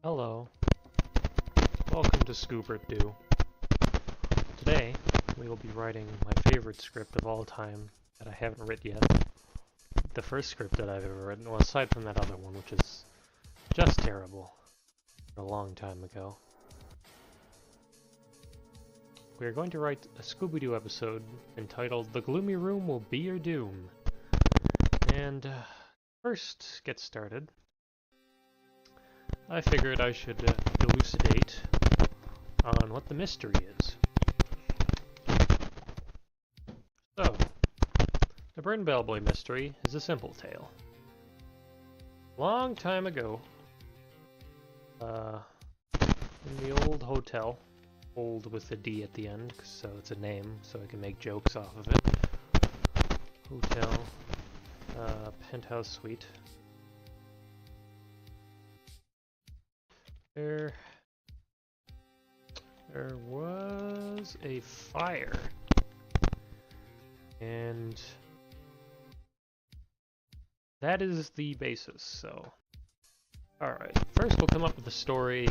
Hello, welcome to Scooby-Doo. Today, we will be writing my favorite script of all time that I haven't written yet. The first script that I've ever written, well, aside from that other one, which is just terrible, a long time ago. We are going to write a Scooby-Doo episode entitled The Gloomy Room Will Be Your Doom. And first, get started. I figured I should elucidate on what the mystery is. So, the Burn Bellboy mystery is a simple tale. Long time ago, in the old hotel, old with a D at the end, so it's a name, so I can make jokes off of it. Hotel, penthouse suite. There was a fire, and that is the basis, so... Alright, first we'll come up with a story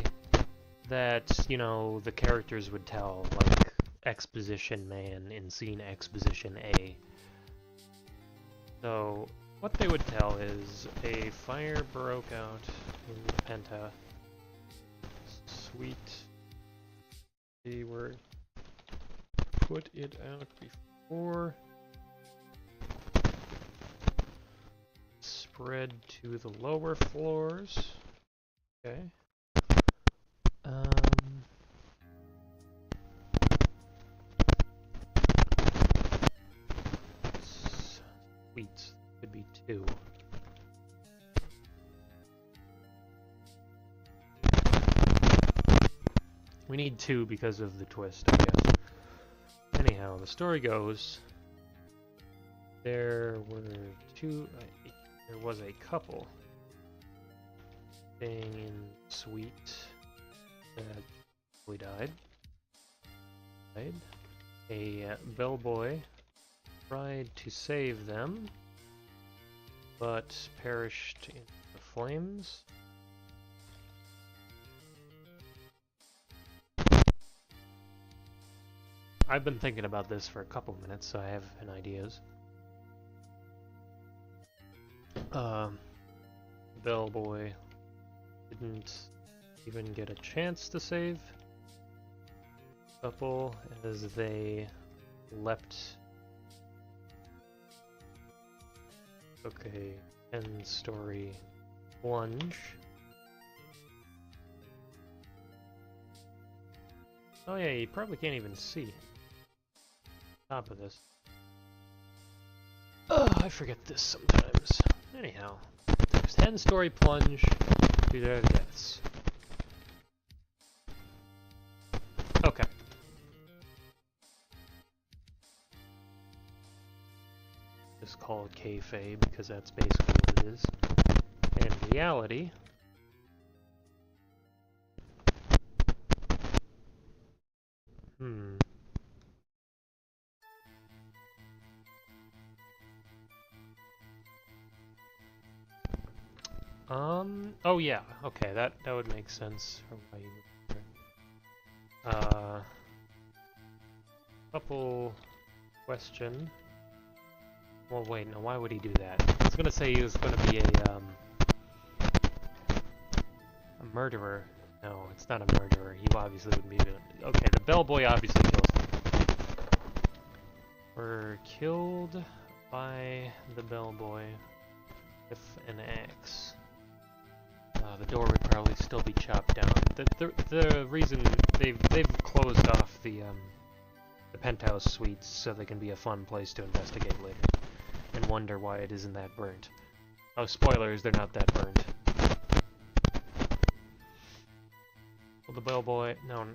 that, you know, the characters would tell, like Exposition Man in scene Exposition A. So, what they would tell is a fire broke out in the penthouse. Sweet. They were put it out before. Spread to the lower floors. Okay. Sweet. Could be two. We need two because of the twist, I guess. Anyhow, the story goes, there was a couple staying in suite that we died. A bellboy tried to save them, but perished in the flames. I've been thinking about this for a couple minutes, so I have an ideas. Bellboy didn't even get a chance to save a couple as they leapt. Okay, 10-story plunge. Oh yeah, you probably can't even see top of this. Oh, I forget this sometimes. Anyhow, there's 10-story plunge to their deaths. Okay. Just call it kayfabe because that's basically what it is. And reality. Oh yeah, okay, that would make sense for why you would do it. Couple question. Well, wait, no, why would he do that? I was gonna say he was gonna be a murderer. No, it's not a murderer. He obviously wouldn't be doing it. Okay, the bellboy obviously kills him. Were killed by the bellboy with an axe. The door would probably still be chopped down. The reason they've closed off the penthouse suites so they can be a fun place to investigate later and wonder why it isn't that burnt. Oh, spoilers, they're not that burnt. Well, the bellboy, no,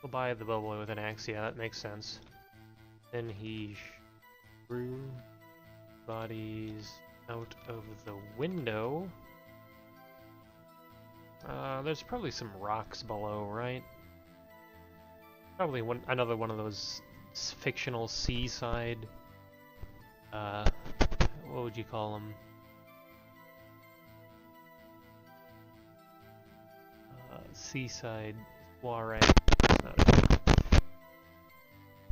we'll buy the bellboy with an axe. Yeah, that makes sense. Then he threw bodies out of the window. There's probably some rocks below, right? Probably another one of those fictional seaside, what would you call them? seaside soiree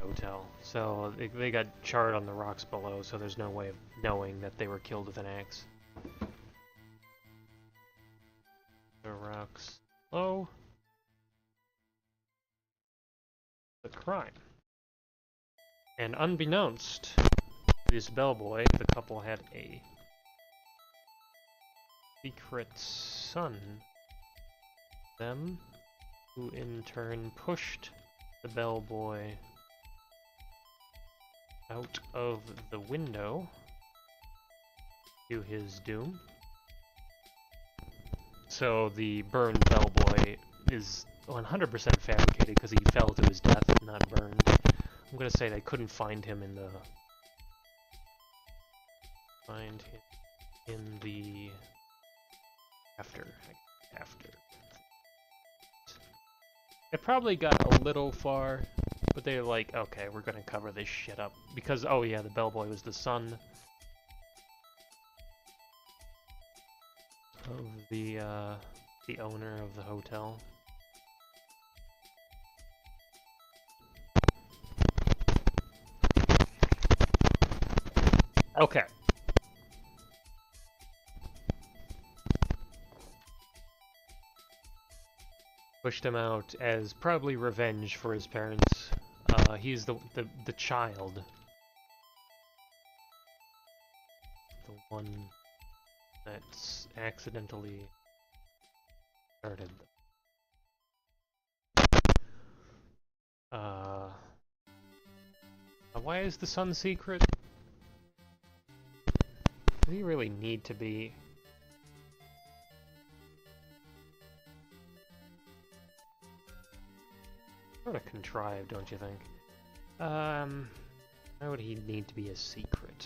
hotel. So they got charred on the rocks below, so there's no way of knowing that they were killed with an axe. The rocks below. The crime. And unbeknownst to this bellboy, the couple had a secret son. Them, who in turn pushed the bellboy out of the window to his doom. So the burned bellboy is 100% fabricated because he fell to his death, not burned. I'm gonna say they couldn't find him in the after. It probably got a little far, but they're like, okay, we're gonna cover this shit up because, oh yeah, the bellboy was the son of the owner of the hotel. Okay. Pushed him out as probably revenge for his parents. He's the child. The one that's accidentally started. Why is the son secret? Does he really need to be? Sort of contrived, don't you think? Why would he need to be a secret?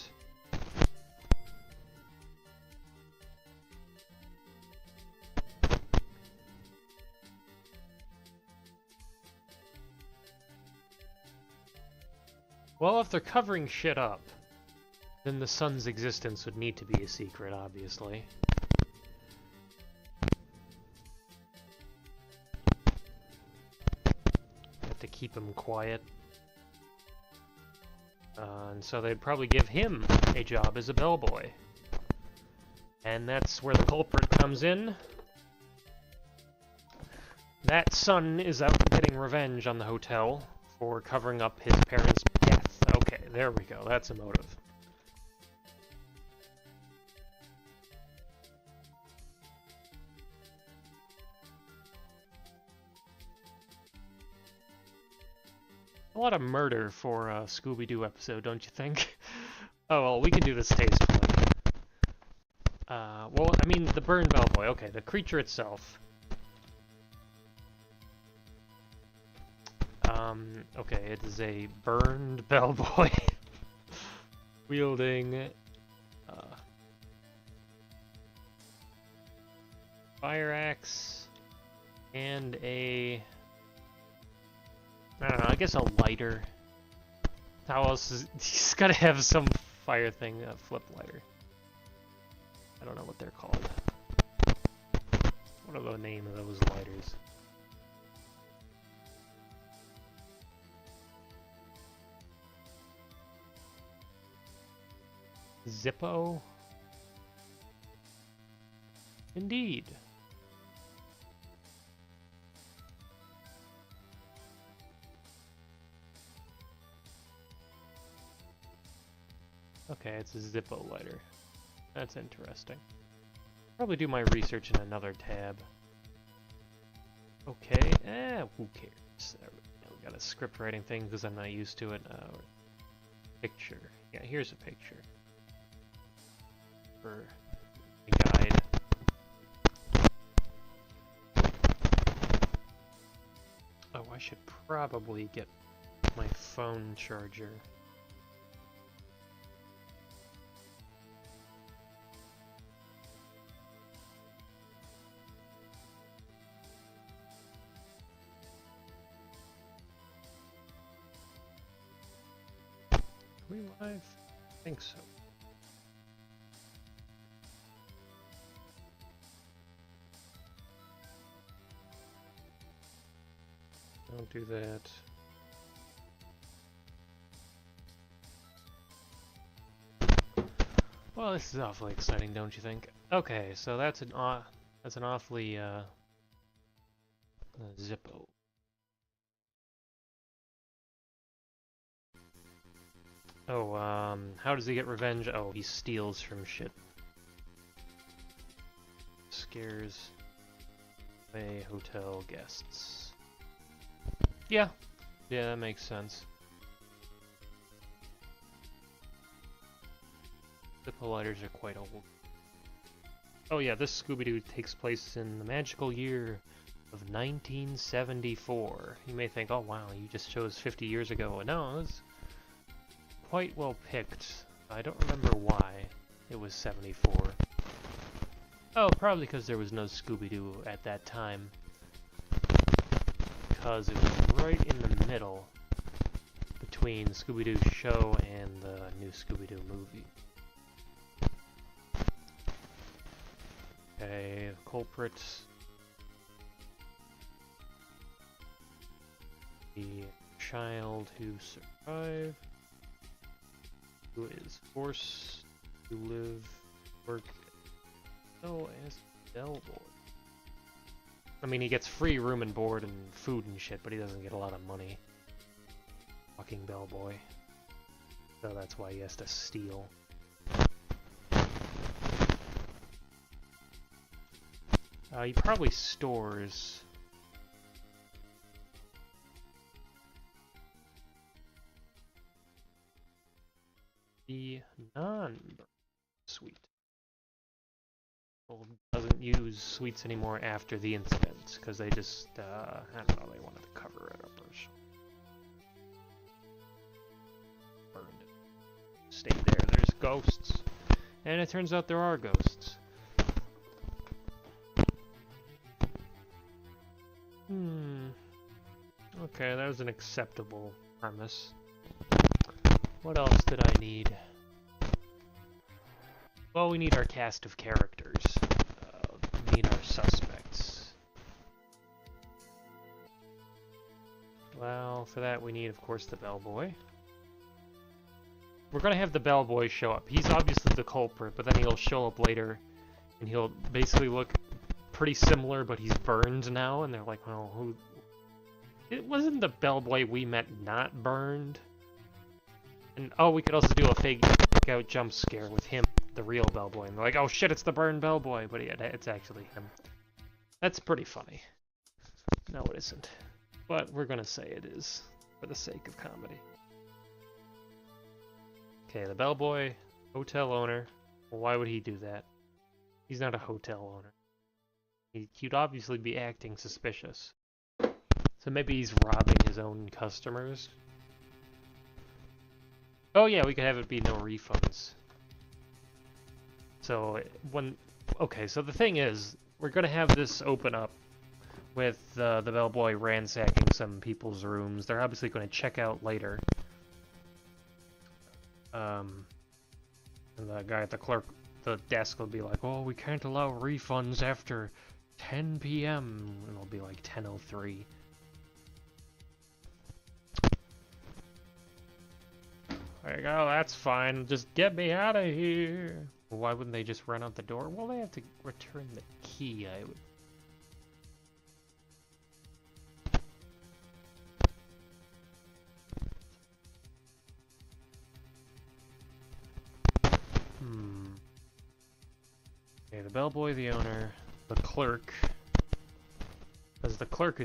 Well, if they're covering shit up, then the sun's existence would need to be a secret, obviously. Have to keep him quiet. And so they'd probably give him a job as a bellboy. And that's where the culprit comes in. That son is out getting revenge on the hotel for covering up his parents' death. Okay, there we go. That's a motive. A lot of murder for a Scooby-Doo episode, don't you think? Oh, well, we can do this tastefully. Well, I mean, the burned bellboy. Okay, the creature itself. Okay, it is a burned bellboy wielding fire axe and a, I don't know, I guess a lighter. How else is, he's gotta have some fire thing, a flip lighter. I don't know what they're called. What are the name of those lighters? Zippo? Indeed. Okay, it's a Zippo lighter. That's interesting. Probably do my research in another tab. Okay, who cares? There we go. We got a script writing thing because I'm not used to it. Picture. Yeah, here's a picture. For a guide. Oh, I should probably get my phone charger. Are we live? I think so. Don't do that. Well, this is awfully exciting, don't you think? Okay, so that's an awfully Zippo. Oh, how does he get revenge? Oh, he steals from shit. Scares away hotel guests. Yeah, that makes sense. Zippo lighters are quite old. Oh yeah, this Scooby-Doo takes place in the magical year of 1974. You may think, oh wow, you just chose 50 years ago. No, it's quite well picked. I don't remember why it was 74. Oh, probably because there was no Scooby-Doo at that time. Because it was right in the middle between Scooby-Doo's show and the new Scooby-Doo movie. Okay, the culprits. The child who survived, who is forced to live, work, as a bellboy. I mean, he gets free room and board and food and shit, but he doesn't get a lot of money. Fucking bellboy. So that's why he has to steal. He probably stores. The non-sweet. Well, doesn't use sweets anymore after the incident, because they just, I don't know, they wanted to cover it up or something. Burned it. Stayed there, there's ghosts. And it turns out there are ghosts. Okay, that was an acceptable premise. What else did I need? Well, we need our cast of characters. We need our suspects. Well, for that we need, of course, the bellboy. We're gonna have the bellboy show up. He's obviously the culprit, but then he'll show up later, and he'll basically look pretty similar, but he's burned now, and they're like, well, who... It wasn't the bellboy we met not burned. And oh, we could also do a fake out jump scare with him, the real bellboy. And they're like, oh shit, it's the burned bellboy, but yeah, it's actually him. That's pretty funny. No, it isn't. But we're gonna say it is, for the sake of comedy. Okay, the bellboy, hotel owner. Well, why would he do that? He's not a hotel owner. He'd obviously be acting suspicious. So maybe he's robbing his own customers. Oh yeah, we could have it be no refunds. So okay, so the thing is, we're gonna have this open up with the bellboy ransacking some people's rooms. They're obviously gonna check out later. And the guy at the desk will be like, oh, we can't allow refunds after 10 p.m. And it'll be like 10:03. Like, oh, that's fine. Just get me out of here. Well, why wouldn't they just run out the door? Well, they have to return the key, I would. Okay, the bellboy, the owner, the clerk. Because the clerk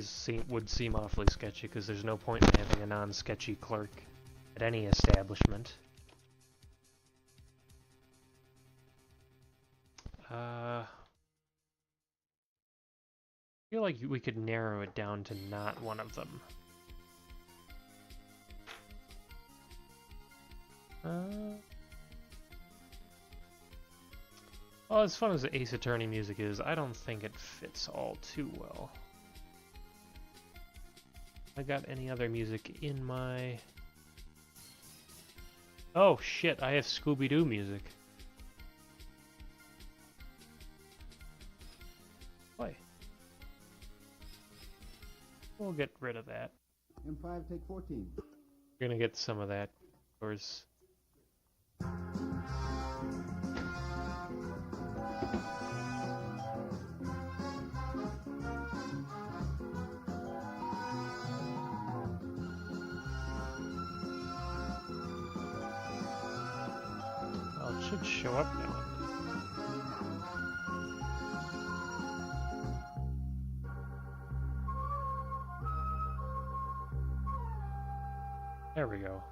would seem awfully sketchy, because there's no point in having a non-sketchy clerk at any establishment. I feel like we could narrow it down to not one of them. Well, as fun as the Ace Attorney music is, I don't think it fits all too well. I got any other music in my... Oh shit, I have Scooby-Doo music. Why? We'll get rid of that. M5, take 14. We're gonna get some of that, of course. Well, it should show up now. There we go.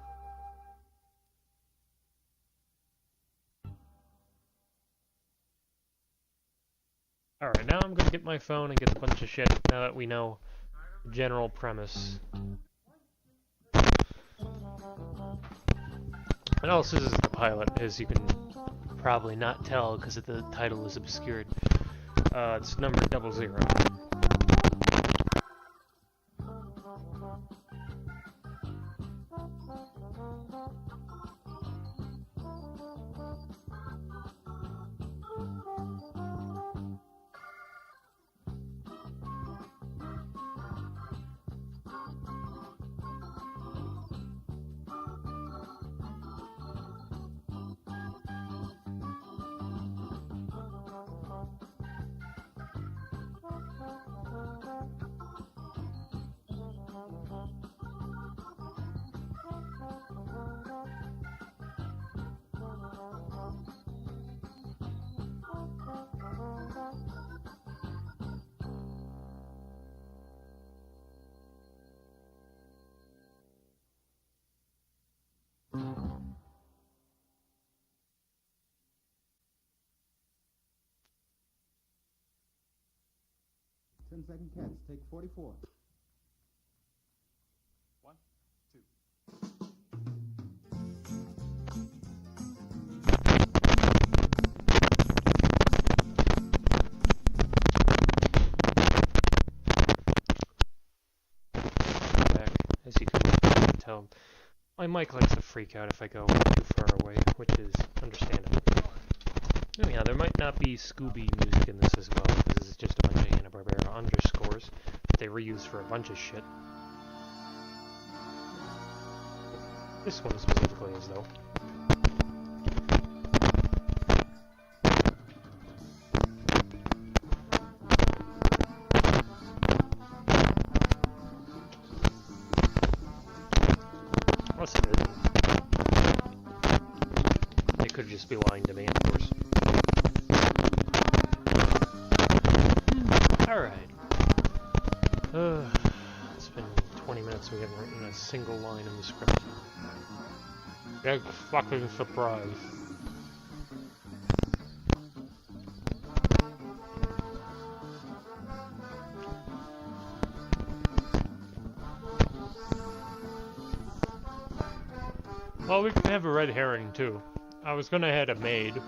Alright, now I'm gonna get my phone and get a bunch of shit now that we know the general premise. And also, this is the pilot, as you can probably not tell because the title is obscured. It's number 00. Ten-second catch, take 44. 1, 2. Back, as you can tell, my mic likes to freak out if I go too far away, which is understandable. Anyhow, there might not be Scooby music in this as well, because this is just a bunch of Hanna-Barbera underscores that they reuse for a bunch of shit. This one specifically is, though. That's good. They could just be lying to me, of course. Alright. It's been 20 minutes we haven't written a single line in the script. Big fucking surprise. Well, we can have a red herring too. I was gonna have a maid.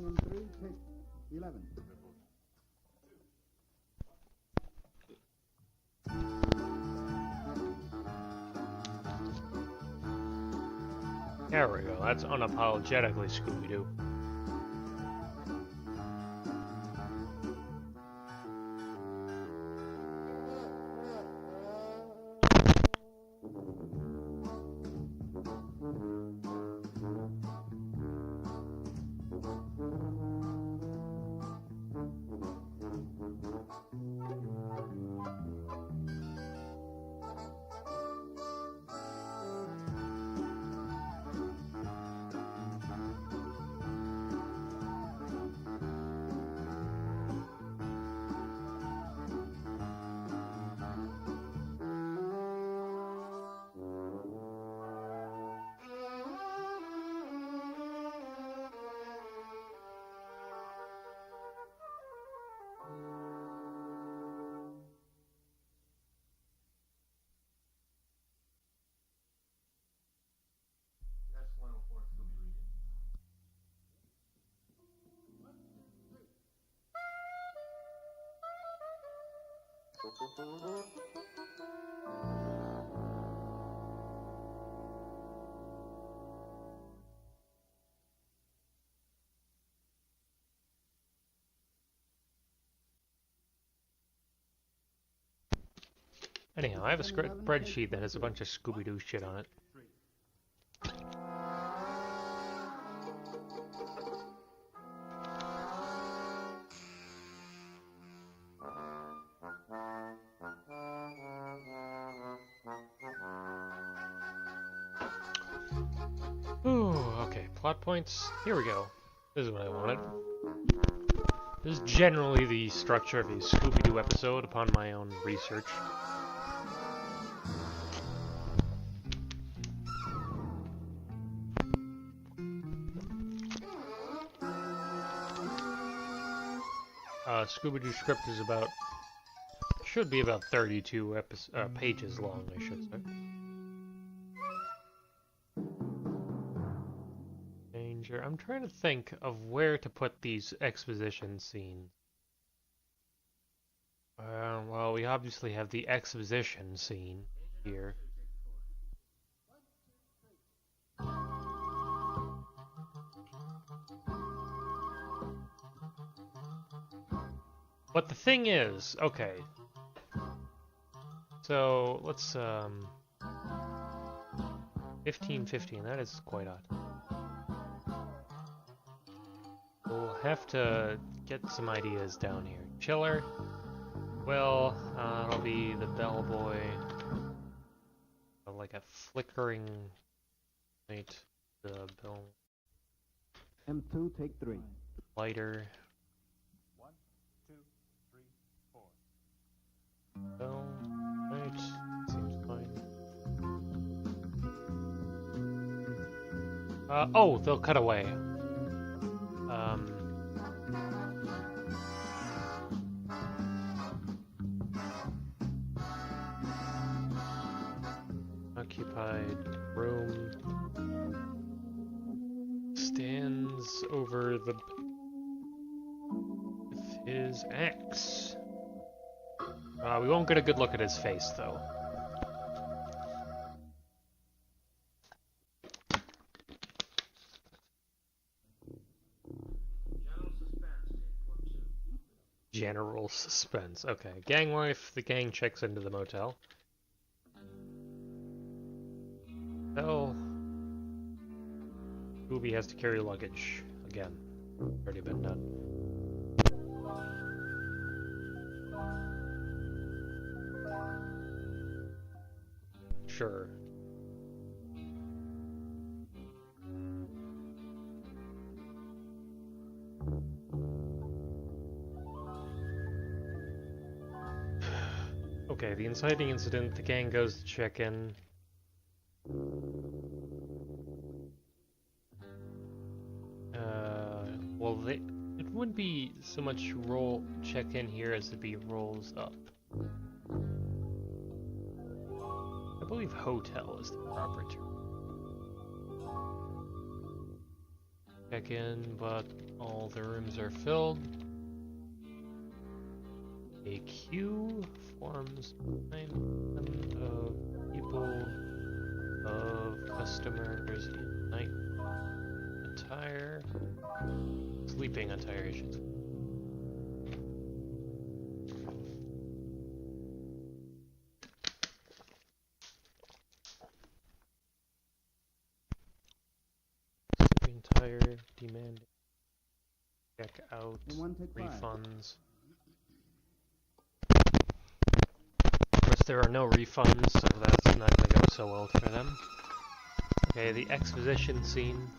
On 3, take 11. There we go. That's unapologetically Scooby-Doo. Anyhow, I have a spreadsheet that has a bunch of Scooby-Doo shit on it. Ooh, okay, plot points. Here we go. This is what I wanted. This is generally the structure of a Scooby-Doo episode upon my own research. Scooby-Doo script is should be about 32 pages long, I should say. Danger. I'm trying to think of where to put these exposition scenes. Well, we obviously have the exposition scene here. But the thing is, okay. So, let's, 15, that is quite odd. We'll have to get some ideas down here. Chiller. Well, it'll be the bellboy. Like a flickering light. The bell. M2, take 3. Lighter. 1, 2, 3, 4. Bell. Right. Seems fine. Oh, they'll cut away. Occupied room stands over the with his axe. We won't get a good look at his face though. General suspense. Okay. Gang wife, the gang checks into the motel. Well, Scooby has to carry luggage. Again. Already been done. Sure. Okay, the inciting incident, the gang goes to check in. Well, it wouldn't be so much roll check in here as it'd be rolls up. I believe hotel is the proper term. Check in, but all the rooms are filled. A queue forms behind of people, of customers in night attire, sleeping attire, I should say. Sleeping attire, demanding check out, refunds. Of course, there are no refunds, so that's not going to go so well for them. Okay, the exposition scene.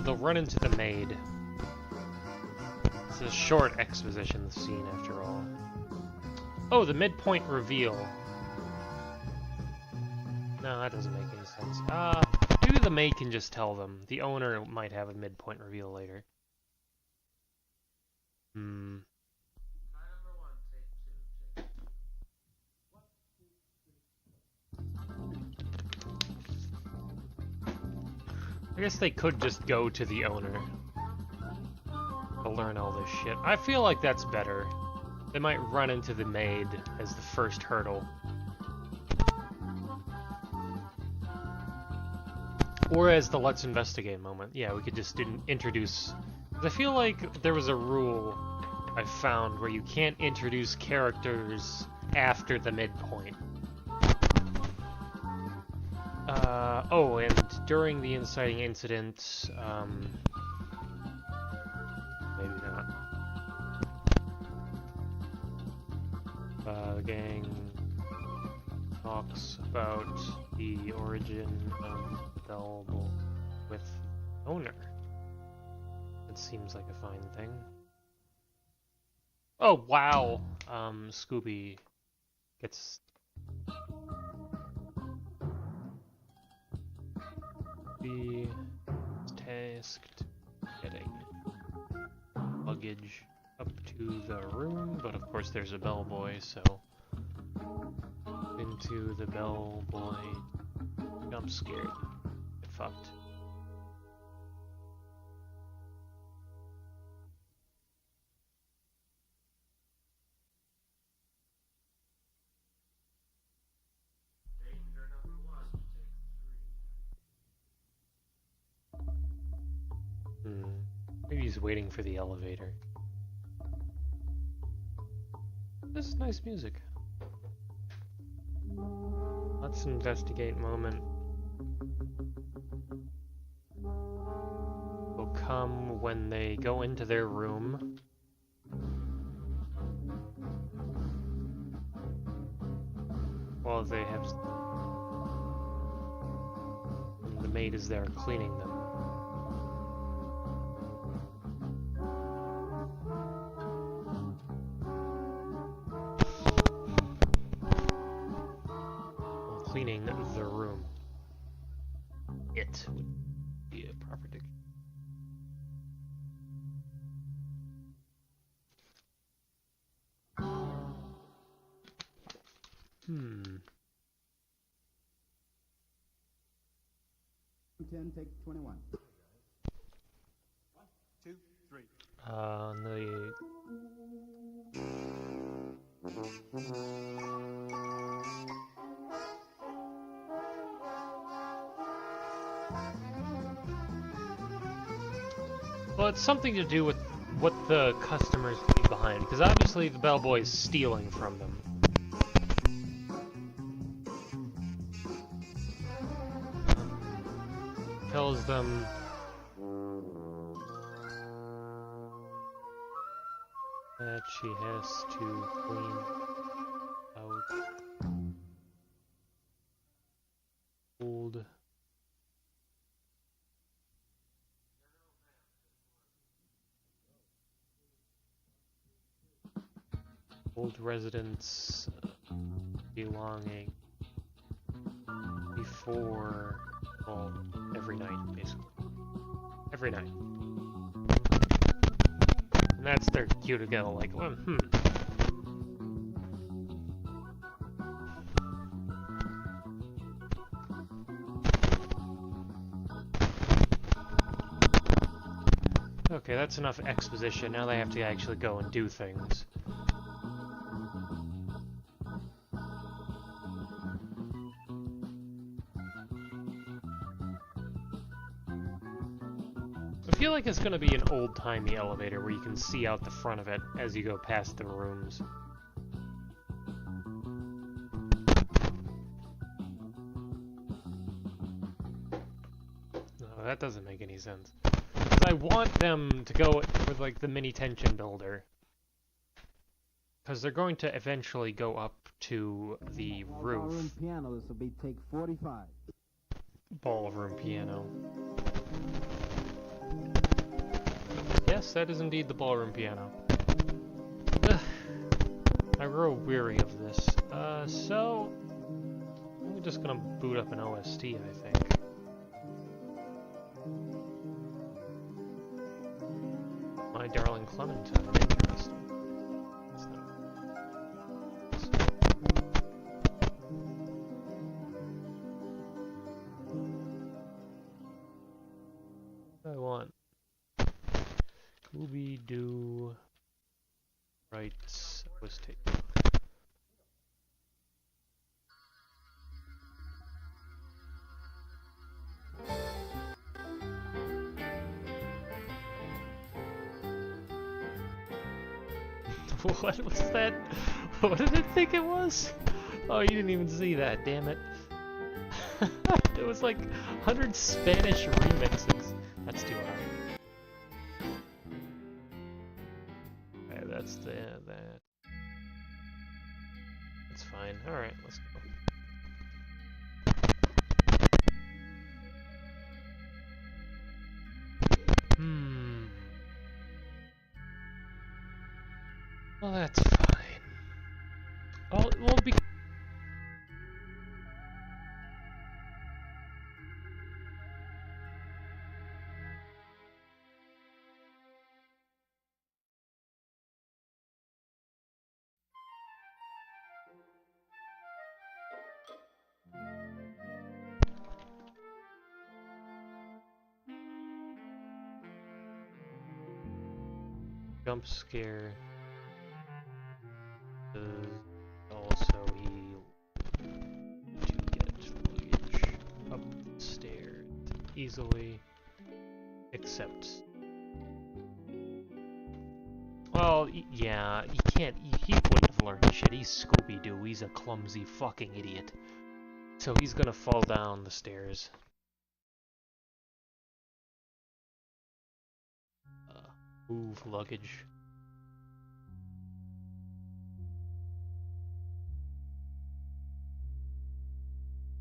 They'll run into the maid. It's a short exposition scene, after all. Oh, the midpoint reveal. No, that doesn't make any sense. Maybe the maid can just tell them. The owner might have a midpoint reveal later. I guess they could just go to the owner to learn all this shit. I feel like that's better. They might run into the maid as the first hurdle. Or as the let's investigate moment. Yeah, we could just introduce... I feel like there was a rule I found where you can't introduce characters after the midpoint. Oh, and during the inciting incident, maybe not. The gang talks about the origin of the Bell with the owner. It seems like a fine thing. Oh, wow! Scooby gets... Be tasked getting luggage up to the room, but of course there's a bellboy, so into the bellboy. I'm scared. Get fucked. Danger number 1, take 3. Maybe he's waiting for the elevator. This is nice music. Let's investigate moment. Will come when they go into their room. While they have... and the maid is there cleaning them. Cleaning the room. It would be a proper diction. Hmm. 10, take 21. 1, 2, 3. The... Well, it's something to do with what the customers leave behind, because obviously the bellboy is stealing from them. Tells them that she has to clean out old residents belonging before, well, every night, basically. Every night. And that's their cue to go, like, well, Okay, that's enough exposition. Now they have to actually go and do things. I feel like it's going to be an old-timey elevator where you can see out the front of it as you go past the rooms. No, that doesn't make any sense. Because I want them to go with, like, the mini tension builder. Because they're going to eventually go up to the roof. Ballroom piano, this will be take 45. Ballroom piano. Yes, that is indeed the ballroom piano. Ugh. I grow weary of this. So... I'm just gonna boot up an OST, I think. My darling Clementine, interesting. It's not... What do I want? Scooby-Doo rights was taken. What was that? What did it think it was? Oh, you didn't even see that, damn it. It was like 100 Spanish remixes. That's too hard. Alright, that's that. That's fine. Alright, let's go. Well, that's fine. Oh, well, jump scare. Also heal to get luggage up the stairs easily, except. Well, yeah, he can't. He wouldn't have learned shit. He's Scooby-Doo. He's a clumsy fucking idiot. So he's gonna fall down the stairs. Move luggage.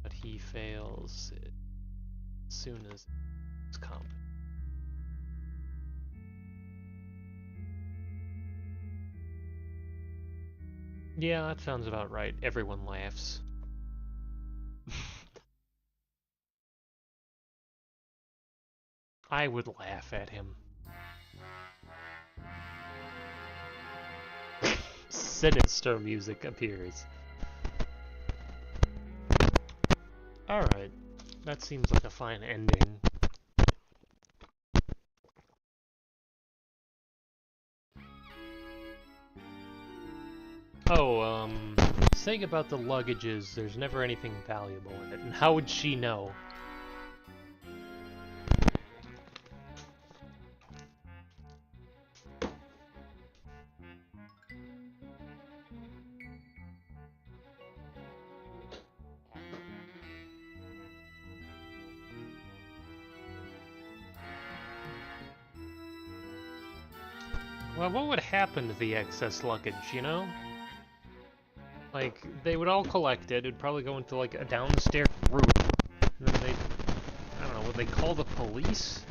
But he fails it as soon as it's competent. Yeah, that sounds about right. Everyone laughs. I would laugh at him. Sinister music appears. Alright, that seems like a fine ending. Oh, saying about the luggage is there's never anything valuable in it, and how would she know? Well, what would happen to the excess luggage, you know? Like, they would all collect it, it'd probably go into, like, a downstairs room, and then they'd, I don't know, would they call the police?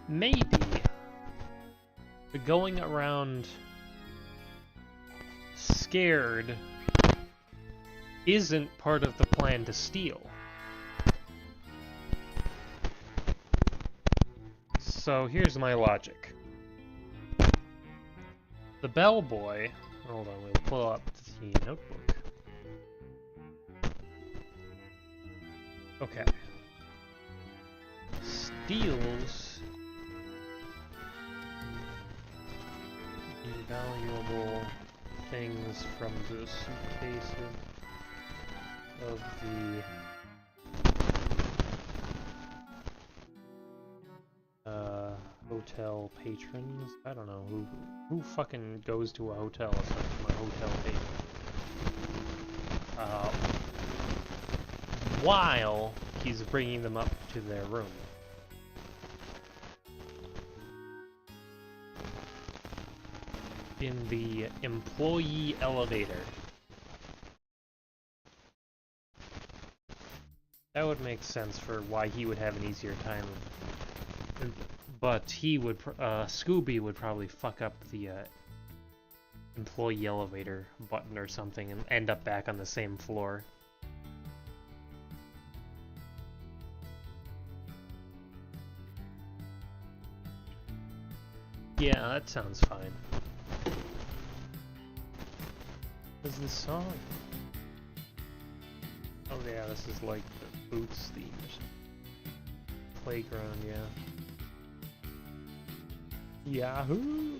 Maybe the going around scared isn't part of the plan to steal. So here's my logic. The bellboy, hold on, we'll pull up the notebook. Okay. Steals invaluable things from the suitcases of the hotel patrons. I don't know who fucking goes to a hotel aside from a hotel patron. While he's bringing them up to their room. In the employee elevator. That would make sense for why he would have an easier time. But he would, Scooby would probably fuck up the employee elevator button or something and end up back on the same floor. Yeah, that sounds fine. What is this song? Oh yeah, this is like the Boots theme or something. Playground, yeah. Yahoo!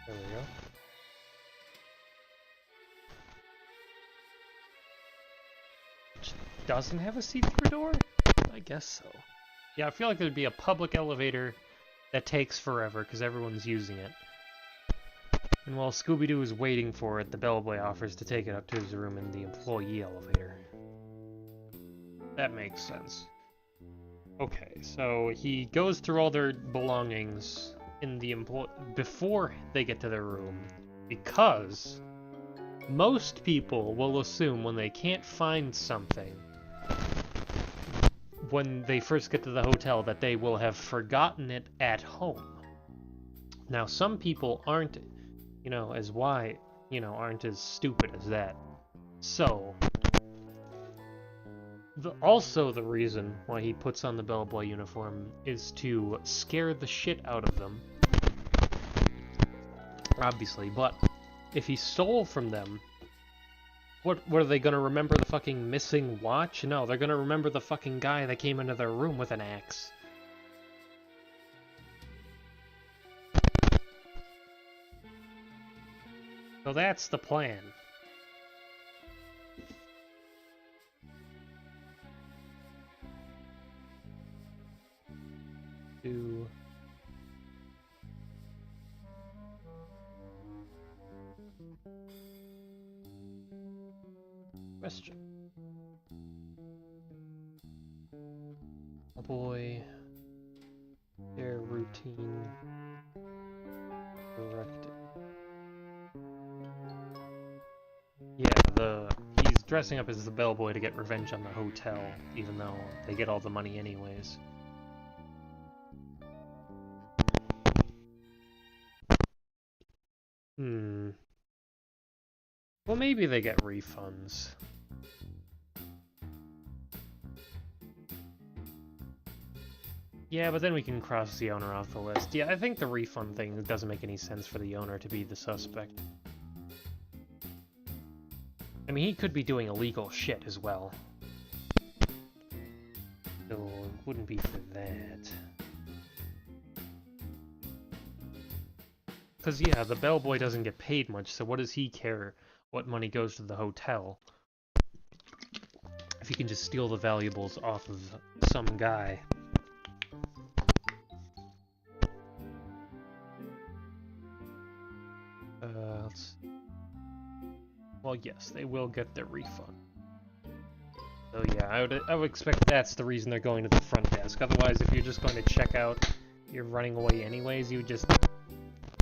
There we go. Doesn't have a see-through door? I guess so. Yeah, I feel like there'd be a public elevator that takes forever because everyone's using it. And while Scooby-Doo is waiting for it, the bellboy offers to take it up to his room in the employee elevator. That makes sense. Okay, so he goes through all their belongings in the before they get to their room, because most people will assume when they can't find something when they first get to the hotel that they will have forgotten it at home. Now, some people aren't, aren't as stupid as that. So, also the reason why he puts on the bellboy uniform is to scare the shit out of them. Obviously, but if he stole from them, what are they gonna remember, the fucking missing watch? No, they're gonna remember the fucking guy that came into their room with an axe. So that's the plan. Question. Oh boy. Their routine. Corrected. Yeah, he's dressing up as the bellboy to get revenge on the hotel, even though they get all the money anyways. Well, maybe they get refunds. Yeah, but then we can cross the owner off the list. Yeah, I think the refund thing doesn't make any sense for the owner to be the suspect. I mean, he could be doing illegal shit as well. So, it wouldn't be for that. Because, yeah, the bellboy doesn't get paid much, so what does he care what money goes to the hotel? If he can just steal the valuables off of some guy. Well, yes, they will get their refund. So yeah, I would expect that's the reason they're going to the front desk. Otherwise, if you're just going to check out, you're running away anyways, you would just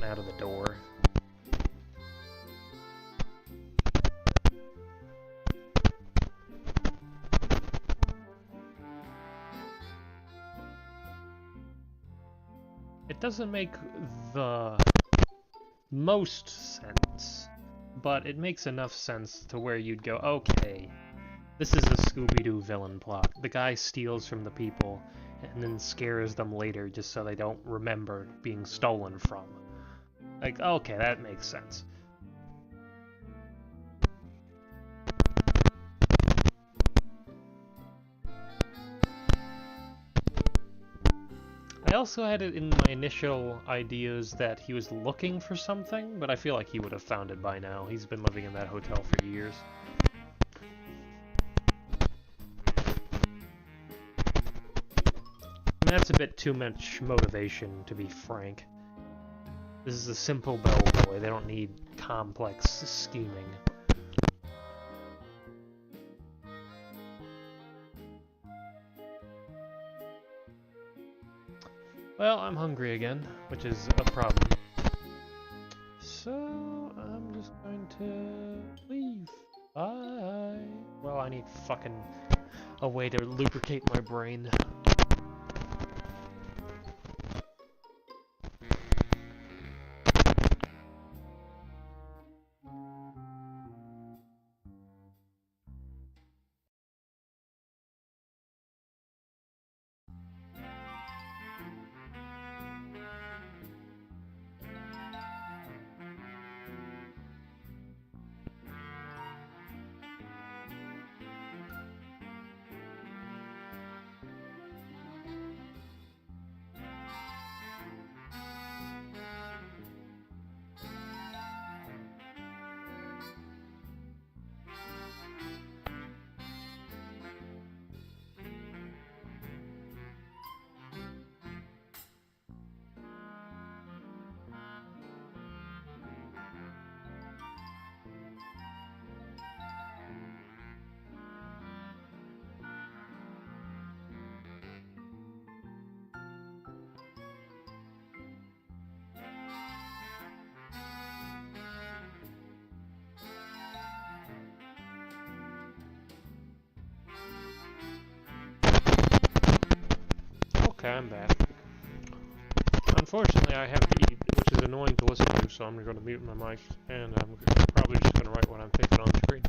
out of the door. It doesn't make the most sense, but it makes enough sense to where you'd go, okay, this is a Scooby-Doo villain plot. The guy steals from the people and then scares them later just so they don't remember being stolen from. Like, okay, that makes sense. I also had it in my initial ideas that he was looking for something, but I feel like he would have found it by now. He's been living in that hotel for years. And that's a bit too much motivation, to be frank. This is a simple bellboy. They don't need complex scheming. Well, I'm hungry again, which is a problem. So, I'm just going to leave. Bye. Well, I need fucking a way to lubricate my brain. Okay, I'm back. Unfortunately, I have to eat, which is annoying to listen to, so I'm going to mute my mic, and I'm probably just going to write what I'm thinking on the screen.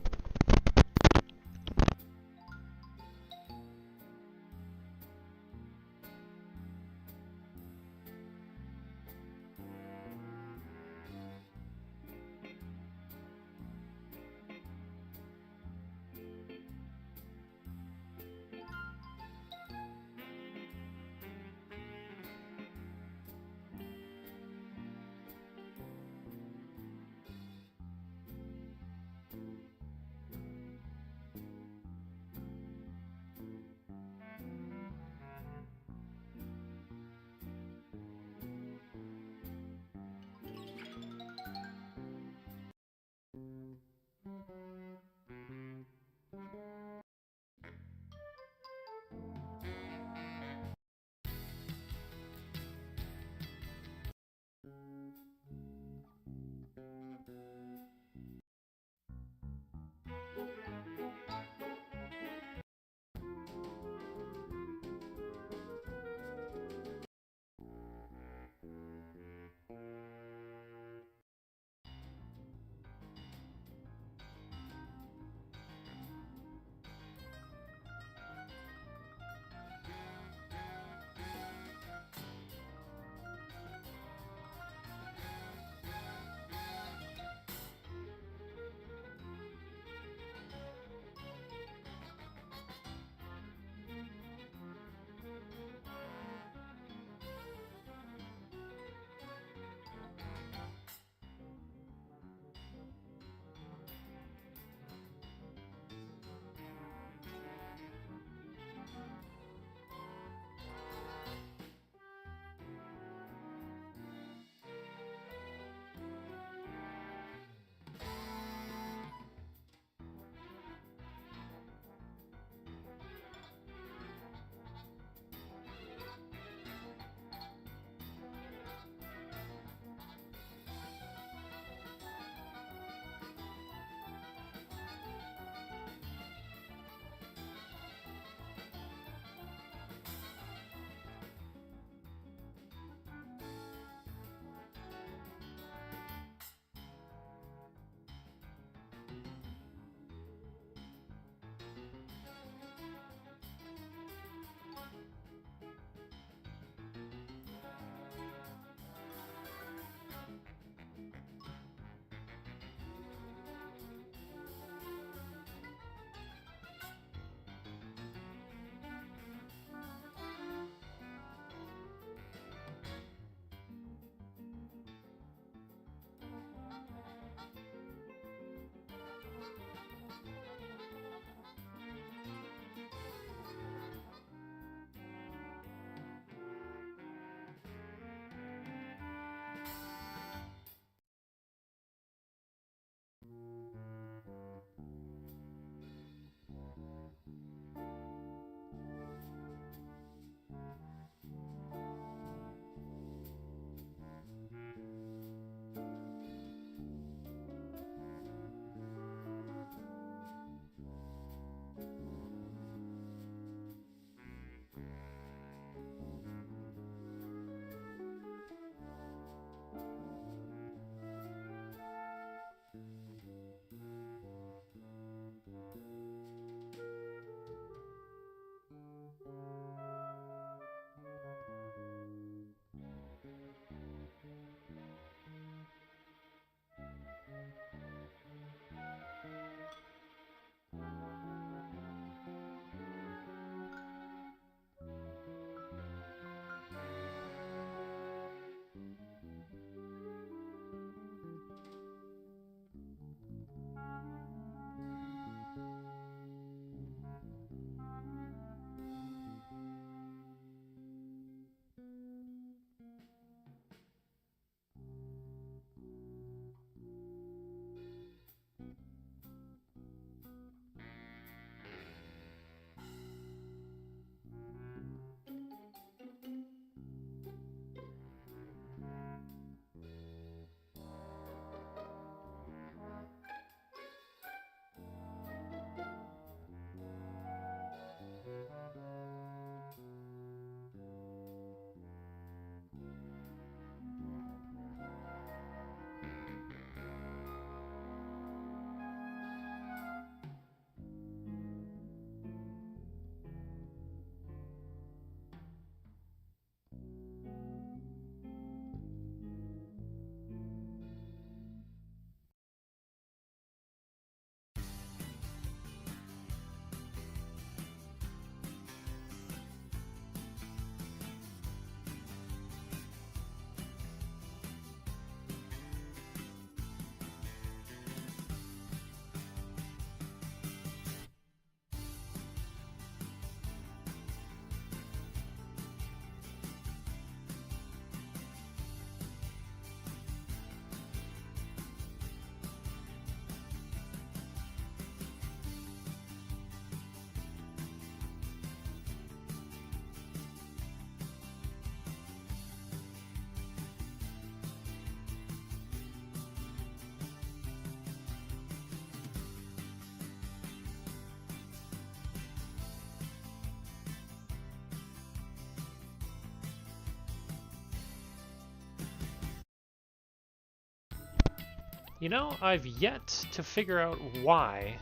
You know, I've yet to figure out why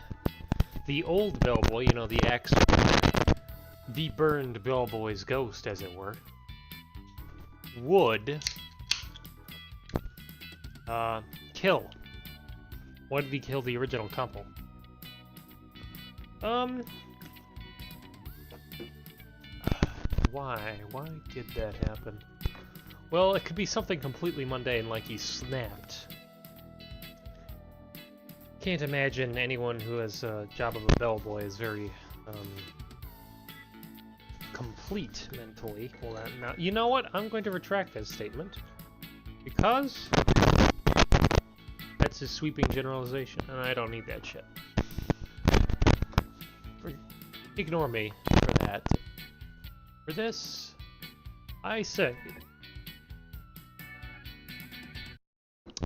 the old bellboy, you know, the the burned bellboy's ghost, as it were, would kill. Why did he kill the original couple? Why? Why did that happen? Well, it could be something completely mundane, like he snapped. Can't imagine anyone who has a job of a bellboy is very, complete mentally. Well, now, you know what? I'm going to retract that statement. Because that's a sweeping generalization, and I don't need that shit. Ignore me for that. For this, I say,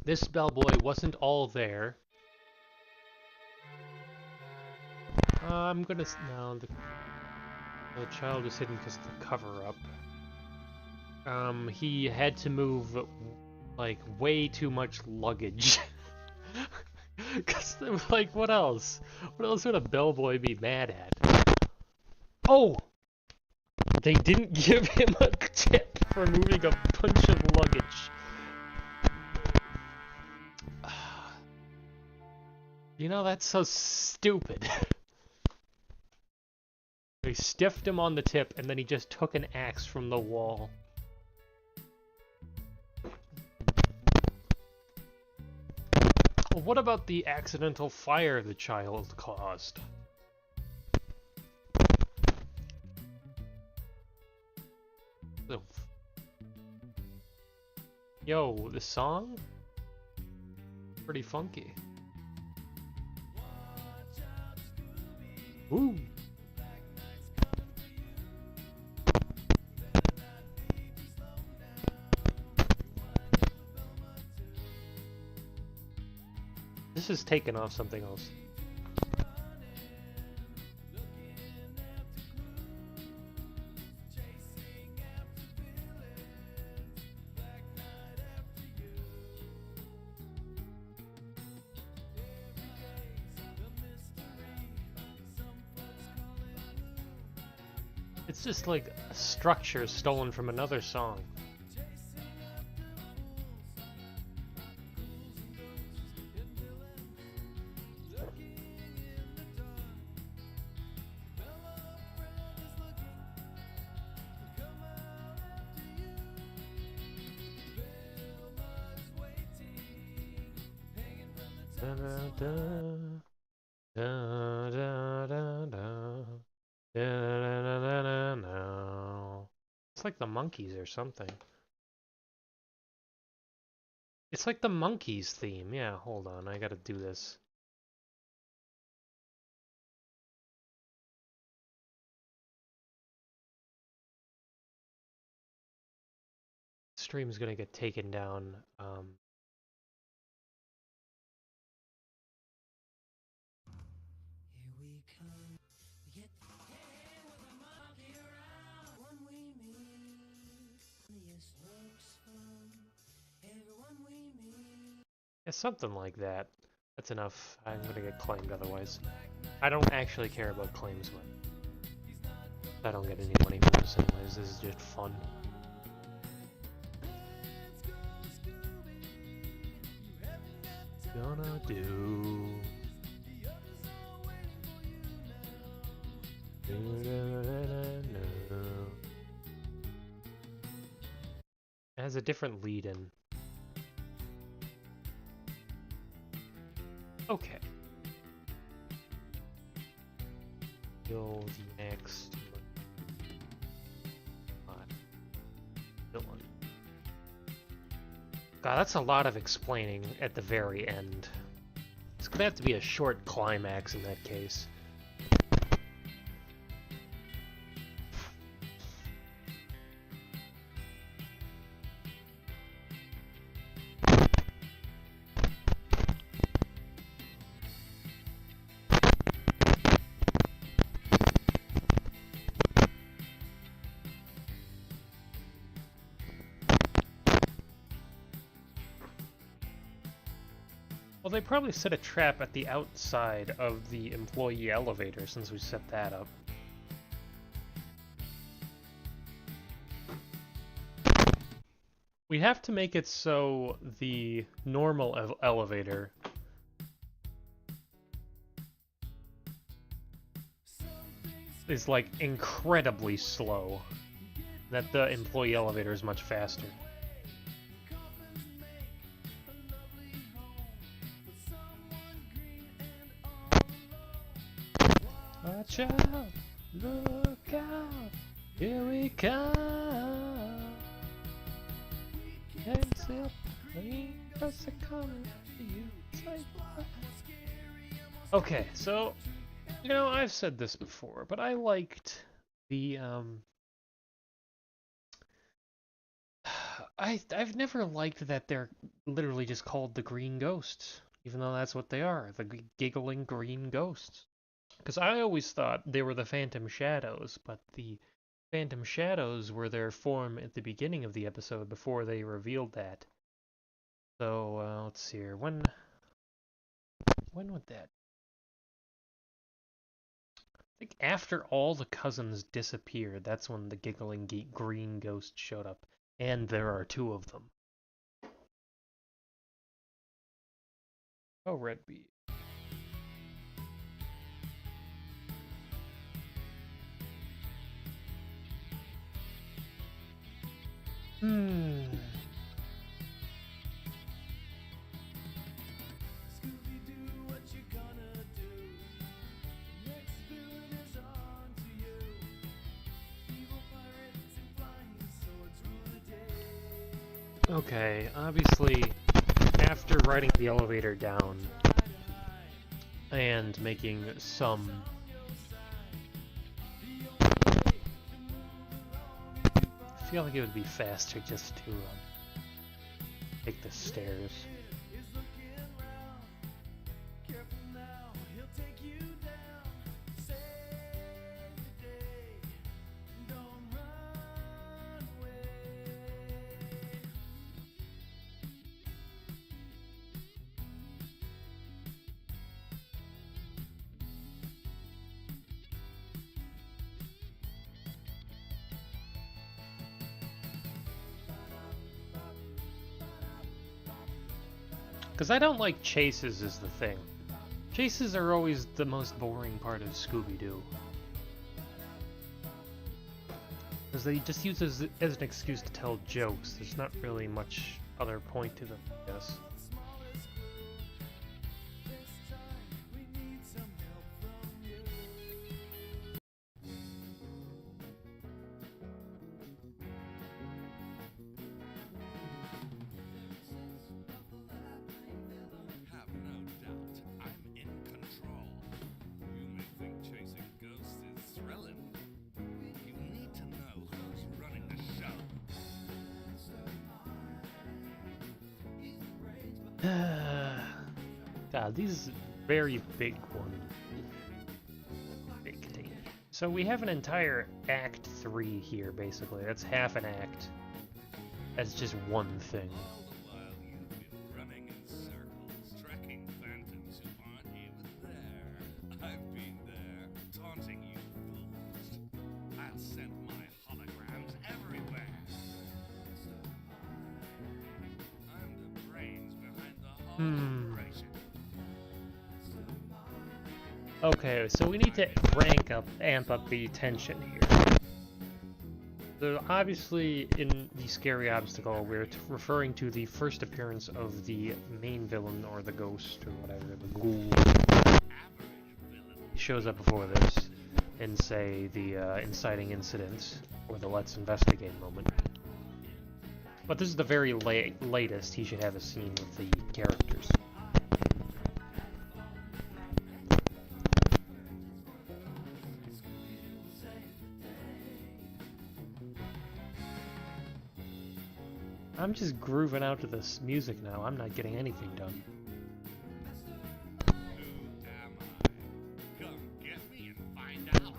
this bellboy wasn't all there. I'm gonna... No, the child was hidden because of the cover-up. He had to move, like, way too much luggage. Cause, like, what else? What else would a bellboy be mad at? Oh! They didn't give him a tip for moving a bunch of luggage. You know, that's so stupid. They stiffed him on the tip, and then he just took an axe from the wall. Well, what about the accidental fire the child caused? Yo, this song? Pretty funky. Woo! This is taken off something else. It's just like a structure stolen from another song. It's like the Monkeys or something. It's like the Monkeys theme. Yeah, hold on, I gotta do this. Stream's gonna get taken down. Yeah, something like that. That's enough. I'm gonna get claimed otherwise. I don't actually care about claims, but I don't get any money from this anyways. This is just fun. Gonna do. It has a different lead in. Okay. Go the next villain. God, that's a lot of explaining at the very end. It's gonna have to be a short climax in that case. Well, they probably set a trap at the outside of the employee elevator since we set that up. We have to make it so the normal elevator is like incredibly slow. That the employee elevator is much faster. Watch out! Look out! Here we come! Hands up, fingers are coming to you. Okay, so, you know, I've said this before, but I liked the, I've never liked that they're literally just called the Green Ghosts, even though that's what they are, the giggling green ghosts. Because I always thought they were the Phantom Shadows, but the Phantom Shadows were their form at the beginning of the episode before they revealed that. So, let's see here. When would that? I think after all the cousins disappeared, that's when the giggling green ghost showed up. And there are two of them. Oh, Red Bee. Scooby-Doo, what you gonna do? Next villain is on to you. Evil pirates and flying swords rule the day. Okay, obviously, after riding the elevator down and making some I feel like it would be faster just to take the stairs. Because I don't like chases is the thing. Chases are always the most boring part of Scooby-Doo. Because they just use it as an excuse to tell jokes. There's not really much other point to them, I guess. God, these very big ones. Big thing. So we have an entire Act 3 here, basically. That's half an act. That's just one thing. All the while you've been running in circles, tracking phantoms who aren't even there. I've been there, taunting you fools. I'll send my holograms everywhere. I'm the brains behind the whole operation. Okay, so we need to amp up the tension here. So obviously, in the scary obstacle, we're referring to the first appearance of the main villain, or the ghost, or whatever, the ghoul. He shows up before this, in, say, the inciting incident, or the let's investigate moment. But this is the very latest he should have a scene with the characters. I'm just grooving out to this music now. I'm not getting anything done. Who am I? Come get me and find out.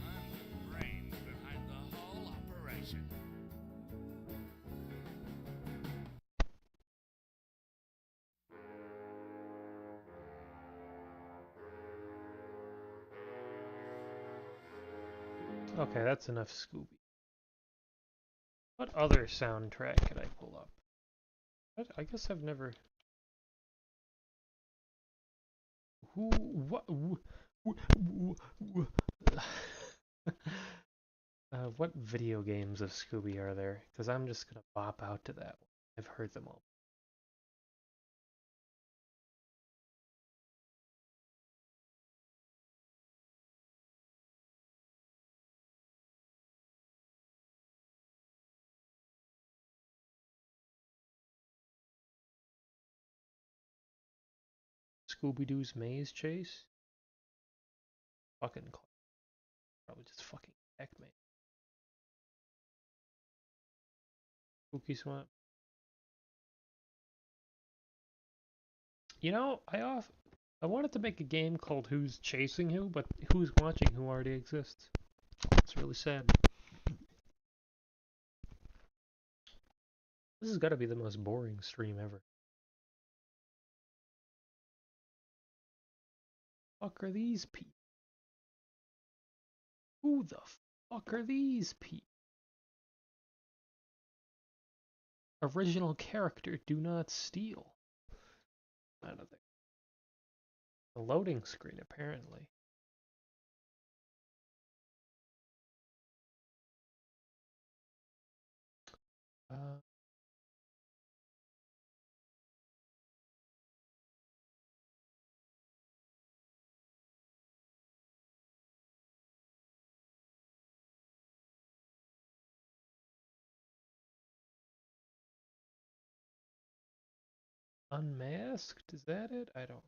I'm the brains behind Okay, that's enough Scooby. What other soundtrack could I pull up? I guess I've never... What video games of Scooby are there? Because I'm just gonna bop out to that one. I've heard them all. Scooby-Doo's Maze Chase? Fucking probably just fucking Pac-Man. Spooky Swamp. You know, I wanted to make a game called Who's Chasing Who, but Who's Watching Who already exists. It's really sad. This has got to be the most boring stream ever. Fuck are these people? Who the fuck are these people? Original character, do not steal. I don't think. A loading screen, apparently. Unmasked? Is that it? I don't...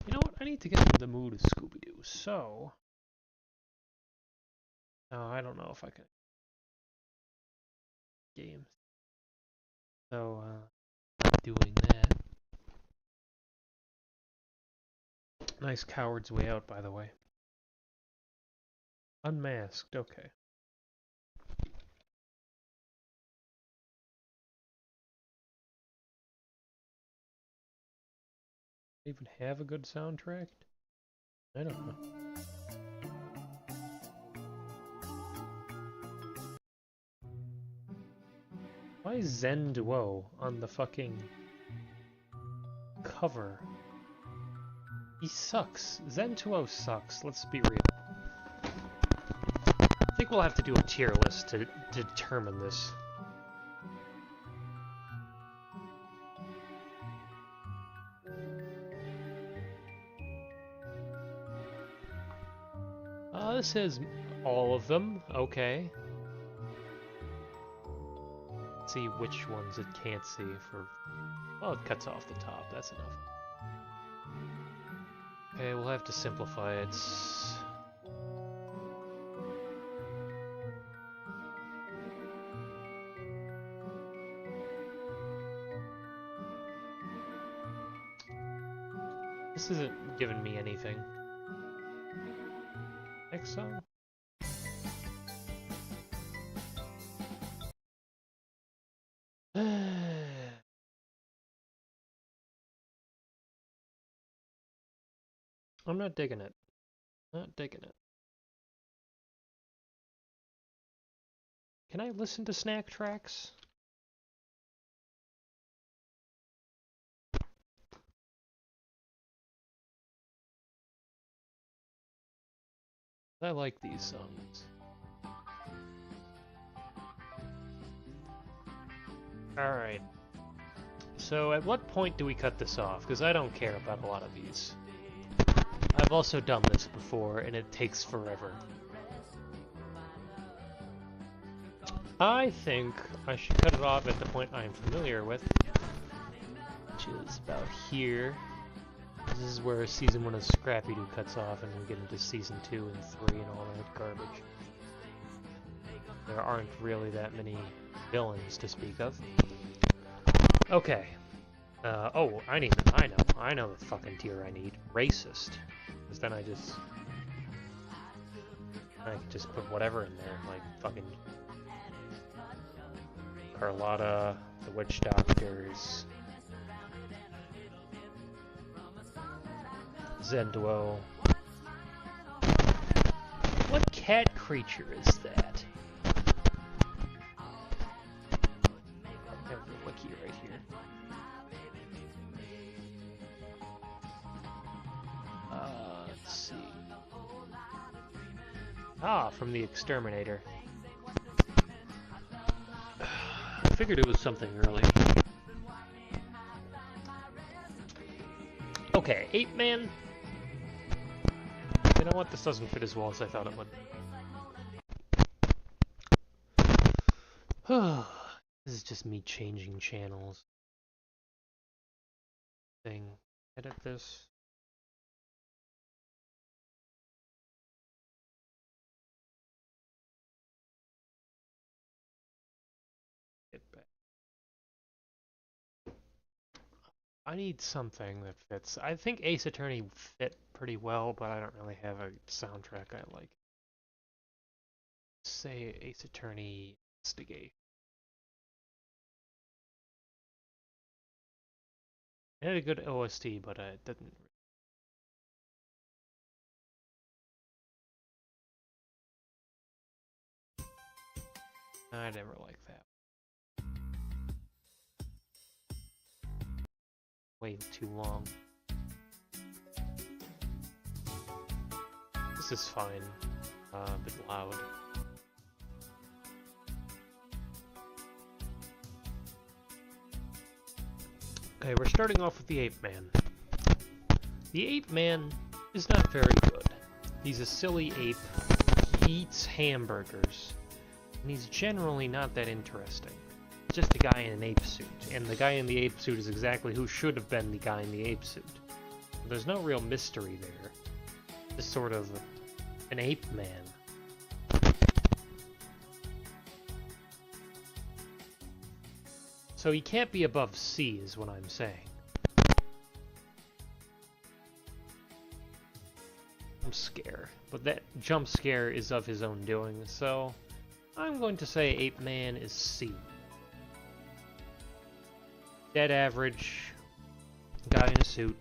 You know what? I need to get in the mood of Scooby-Doo, so... No, I don't know if I can... Games. So, doing that. Nice Coward's Way Out, by the way. Unmasked, okay. Even have a good soundtrack? I don't know. Why is Zen Duo on the fucking cover? He sucks. Zen Duo sucks, let's be real. I think we'll have to do a tier list to determine this. This is all of them. Okay. Let's see which ones it can't see for... Well, it cuts off the top. That's enough. Okay, we'll have to simplify it. This isn't giving me anything. Next song? I'm not digging it. Not digging it. Can I listen to snack tracks? I like these songs. Alright. So at what point do we cut this off? Because I don't care about a lot of these. I've also done this before, and it takes forever. I think I should cut it off at the point I'm familiar with, which is about here. This is where Season 1 of Scrappy-Doo cuts off, and we get into Season 2 and 3 and all that garbage. There aren't really that many villains to speak of. Okay. Oh, I know the fucking tier I need. Racist. Because then I can just put whatever in there, like fucking Carlotta, the Witch Doctors, Zendwo. What cat creature is that? I have the wiki right here. Let's see. Ah, from the Exterminator. I figured it was something early. Okay, Ape Man. You know what? This doesn't fit as well as I thought it would. This is just me changing channels. Edit this. Get back. I need something that fits. I think Ace Attorney fit pretty well, but I don't really have a soundtrack I like. Say Ace Attorney Investigate. It had a good OST, but it didn't. I never liked that. Way too long. This is fine. A bit loud. Okay, we're starting off with the Ape Man. The Ape Man is not very good. He's a silly ape. He eats hamburgers. And he's generally not that interesting. Just a guy in an ape suit, and the guy in the ape suit is exactly who should have been the guy in the ape suit. There's no real mystery there. Just sort of an ape man. So he can't be above C, is what I'm saying. Jump scare, but that jump scare is of his own doing, so I'm going to say Ape Man is C. Dead average, guy in a suit.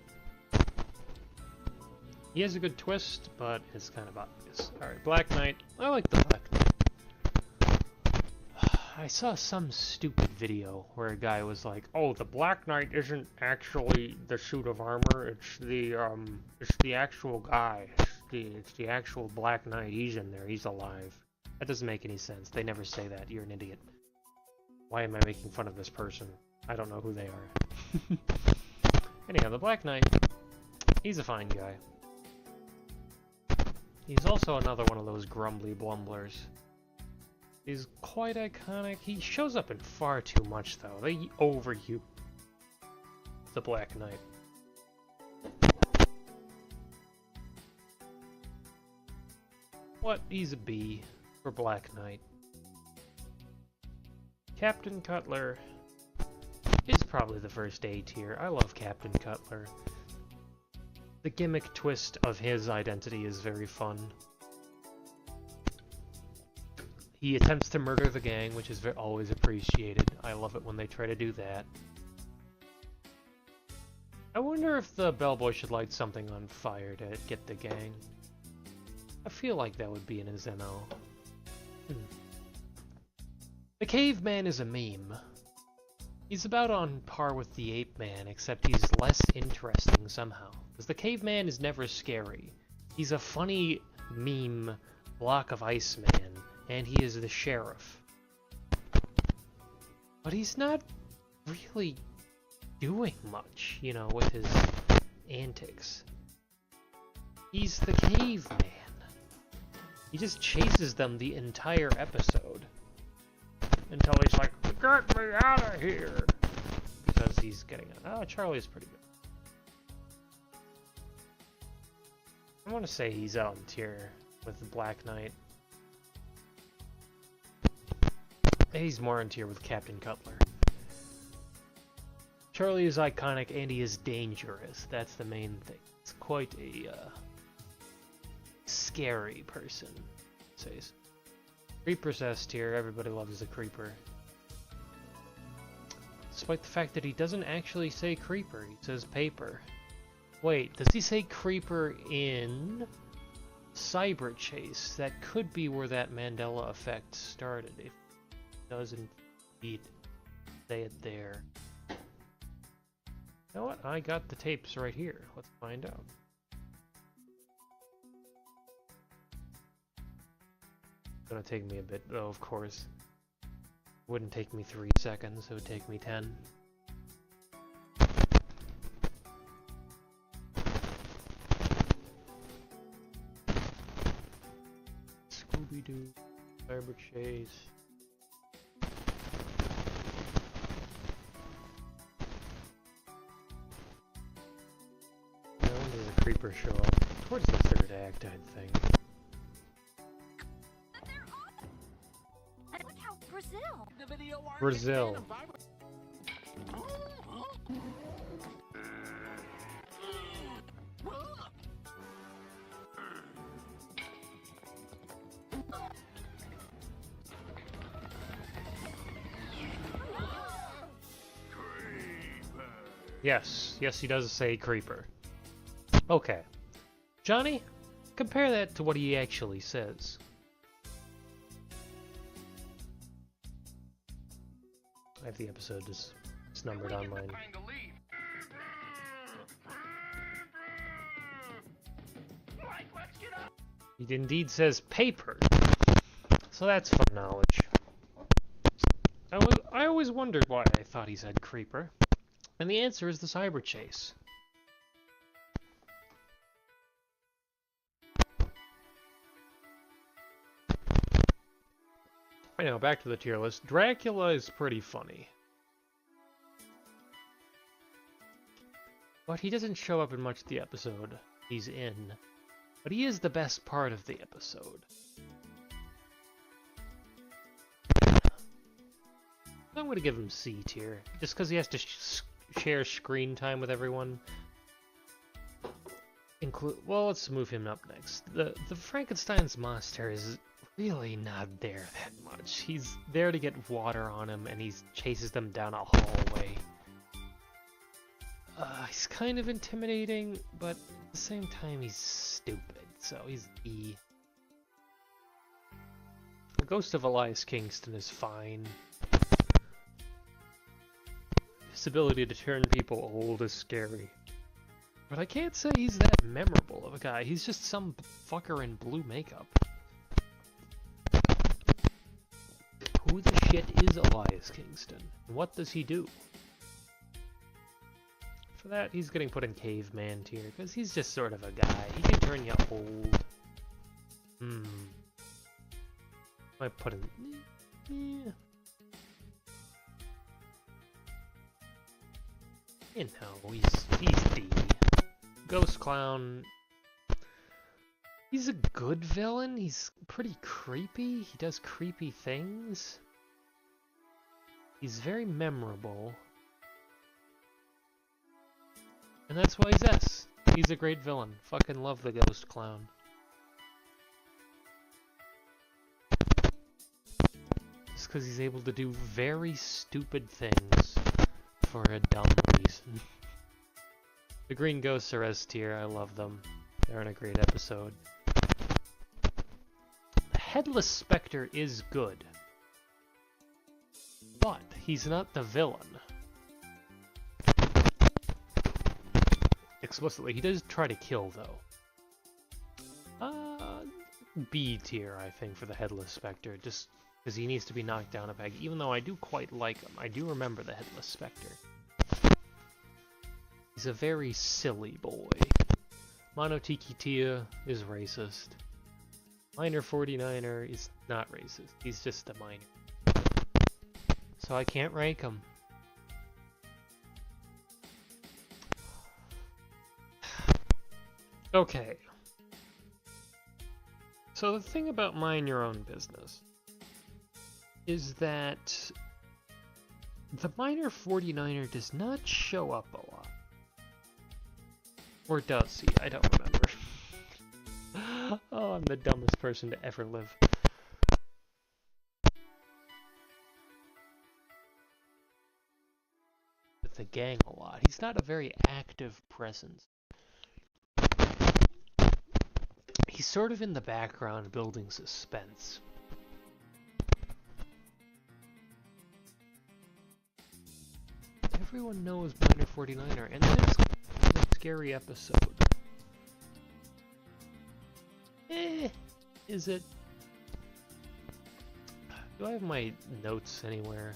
He has a good twist, but it's kind of obvious. Alright, Black Knight. I like the Black Knight. I saw some stupid video where a guy was like, "Oh, the Black Knight isn't actually the suit of armor. It's the actual guy. It's the actual Black Knight. He's in there. He's alive." That doesn't make any sense. They never say that. You're an idiot. Why am I making fun of this person? I don't know who they are. Anyhow, the Black Knight, he's a fine guy. He's also another one of those grumbly blumblers. He's quite iconic. He shows up in far too much, though. They overuse the Black Knight. What? He's a B for Black Knight. Captain Cutler is probably the first A tier. I love Captain Cutler. The gimmick twist of his identity is very fun. He attempts to murder the gang, which is always appreciated. I love it when they try to do that. I wonder if the bellboy should light something on fire to get the gang. I feel like that would be in his MO. The caveman is a meme. He's about on par with the ape man, except he's less interesting somehow. Because the caveman is never scary. He's a funny meme block of ice man, and he is the sheriff. But he's not really doing much, you know, with his antics. He's the caveman. He just chases them the entire episode. Until he's like, "Get me out of here!" Because he's getting it. Oh, Charlie's pretty good. I want to say he's out in tier with the Black Knight. He's more in tier with Captain Cutler. Charlie is iconic and he is dangerous. That's the main thing. It's quite a scary person, it says. Creeper's S tier. Everybody loves the Creeper. Despite the fact that he doesn't actually say creeper, he says paper. Wait, does he say creeper in Cyber Chase? That could be where that Mandela effect started, if it does indeed say it there. You know what? I got the tapes right here. Let's find out. It's gonna take me a bit, though, of course. It wouldn't take me 3 seconds, it would take me 10. Scooby-Doo, Cyber Chase. Now when does the creeper show up? Towards the third act, I'd think. Brazil. Yes, he does say creeper. Okay. Johnny, compare that to what he actually says. I have the episode just numbered on mine. He indeed says paper, so that's fun knowledge. I always wondered why I thought he said creeper, and the answer is the Cyber Chase. Now, back to the tier list. Dracula is pretty funny. But he doesn't show up in much of the episode he's in. But he is the best part of the episode. I'm going to give him C tier. Just because he has to share screen time with everyone. Well, let's move him up next. The Frankenstein's monster is really not there that much. He's there to get water on him, and he chases them down a hallway. He's kind of intimidating, but at the same time he's stupid, so he's E. The Ghost of Elias Kingston is fine. His ability to turn people old is scary. But I can't say he's that memorable of a guy. He's just some fucker in blue makeup. Who the shit is Elias Kingston? What does he do? For that, he's getting put in caveman tier, because he's just sort of a guy. He can turn you old. Might put him... Yeah. You know, he's D. Ghost Clown... He's a good villain. He's pretty creepy. He does creepy things. He's very memorable. And that's why he's S. He's a great villain. Fucking love the Ghost Clown. Just because he's able to do very stupid things for a dumb reason. The Green Ghosts are S tier. I love them. They're in a great episode. The Headless Spectre is good. But he's not the villain. Explicitly, he does try to kill, though. B tier, I think, for the Headless Spectre, just because he needs to be knocked down a peg, even though I do quite like him. I do remember the Headless Spectre. He's a very silly boy. Mono Tiki Tia is racist. Miner 49er is not racist. He's just a miner. So I can't rank him. Okay. So the thing about Mind Your Own Business is that the Miner 49er does not show up a lot. Or does he? I don't remember. Oh, I'm the dumbest person to ever live. the gang a lot. He's not a very active presence. He's sort of in the background building suspense. Everyone knows Minor 49er, and this is a scary episode. Is it? Do I have my notes anywhere?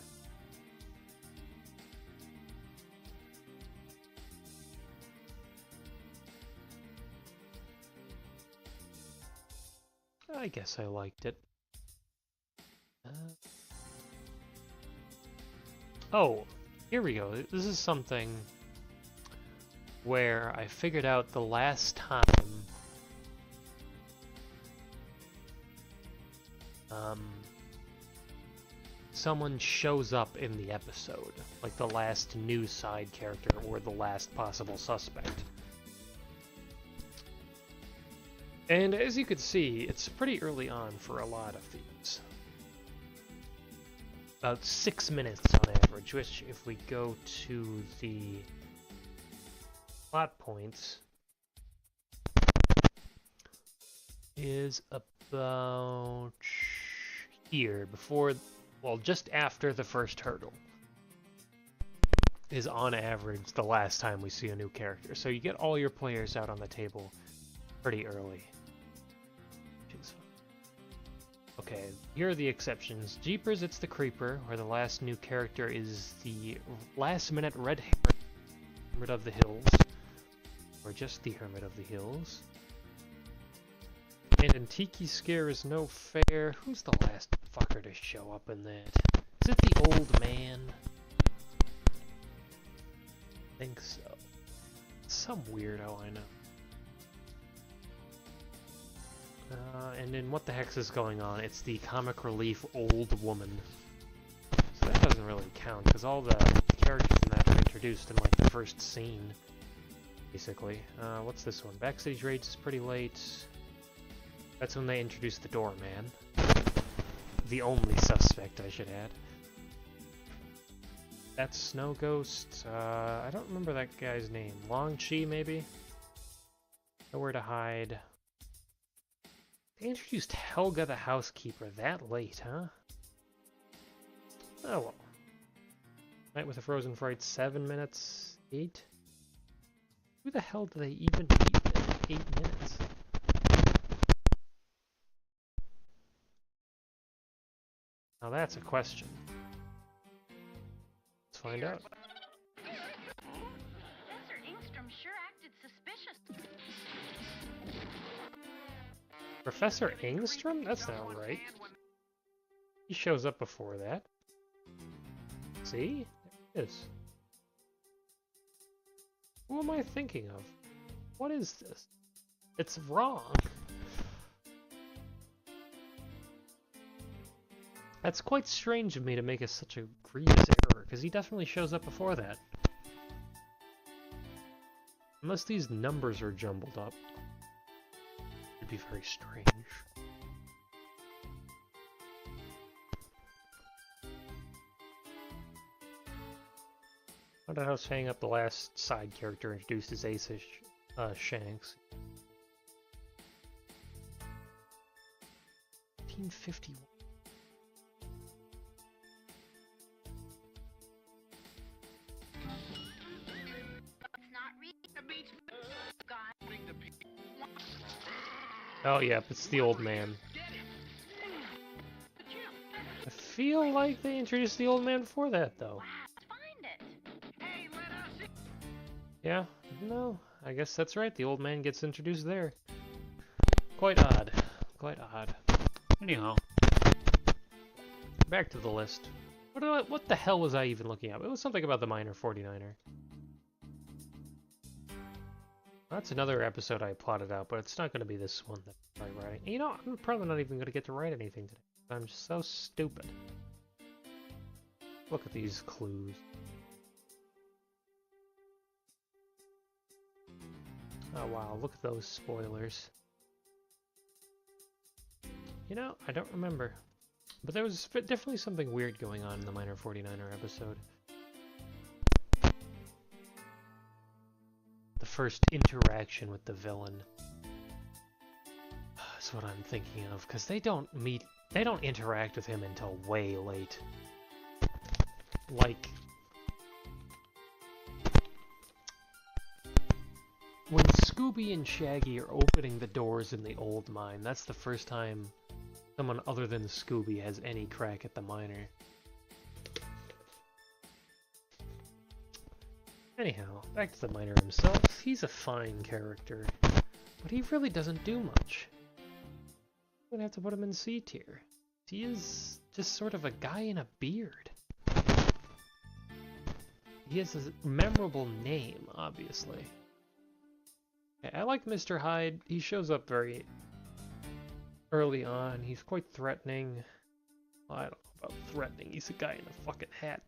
I guess I liked it. Oh, here we go. This is something where I figured out the last time someone shows up in the episode, like the last new side character or the last possible suspect. And as you can see, it's pretty early on for a lot of these. About 6 minutes on average, which if we go to the plot points is about here, before, well, just after the first hurdle is on average the last time we see a new character. So you get all your players out on the table pretty early. Okay, here are the exceptions. Jeepers, it's the Creeper, where the last new character is the last-minute red Hermit of the Hills, or just the Hermit of the Hills. And in Tiki Scare is no fair. Who's the last fucker to show up in that? Is it the old man? I think so. Some weirdo I know. And in What the Hex is Going On, it's the comic relief old woman. So that doesn't really count, because all the characters in that are introduced in like the first scene, basically. What's this one? Backstage Rage is pretty late. That's when they introduce the doorman. The only suspect, I should add. That's Snow Ghost. I don't remember that guy's name. Long Chi, maybe? Nowhere to Hide. They introduced Helga the Housekeeper that late, huh? Oh well. Night with a Frozen Fright, 7 minutes? 8? Who the hell do they even eat in 8 minutes? Now that's a question. Let's find out. Professor Ingstrom sure acted suspicious. Professor Ingstrom? That's not right. He shows up before that. See? There it is. Who am I thinking of? What is this? It's wrong. That's quite strange of me to make such a grievous error, because he definitely shows up before that. Unless these numbers are jumbled up. It'd be very strange. Haunted House hang up, the last side character introduced is Ace Shanks. 1951. Oh, yeah, it's the old man. I feel like they introduced the old man before that, though. Yeah, no, I guess that's right. The old man gets introduced there. Quite odd. Quite odd. Anyhow, back to the list. What the hell was I even looking at? It was something about the Minor 49er. That's another episode I plotted out, but it's not going to be this one that I'm writing. You know, I'm probably not even going to get to write anything today. I'm just so stupid. Look at these clues. Oh wow, look at those spoilers. You know, I don't remember. But there was definitely something weird going on in the Minor 49er episode. the first interaction with the villain. That's what I'm thinking of, because they don't interact with him until way late. Like, when Scooby and Shaggy are opening the doors in the old mine, that's the first time someone other than Scooby has any crack at the miner. Anyhow, back to the miner himself. He's a fine character, but he really doesn't do much. I'm gonna have to put him in C tier. He is just sort of a guy in a beard. He has a memorable name, obviously. I like Mr. Hyde. He shows up very early on. He's quite threatening. Well, I don't know about threatening. He's a guy in a fucking hat.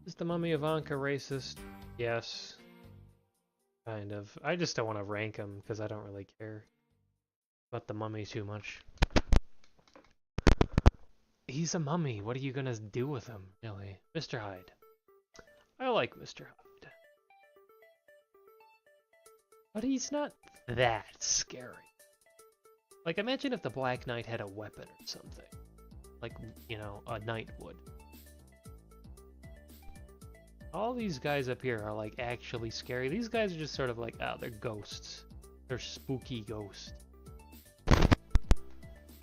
Is the Mummy Ivanka racist? Yes. Kind of. I just don't want to rank him because I don't really care about the mummy too much. He's a mummy. What are you gonna do with him, really? Mr. Hyde. I like Mr. Hyde. But he's not that scary. Like, imagine if the Black Knight had a weapon or something. Like, you know, a knight would. All these guys up here are, like, actually scary. These guys are just sort of like, oh, they're ghosts. They're spooky ghosts.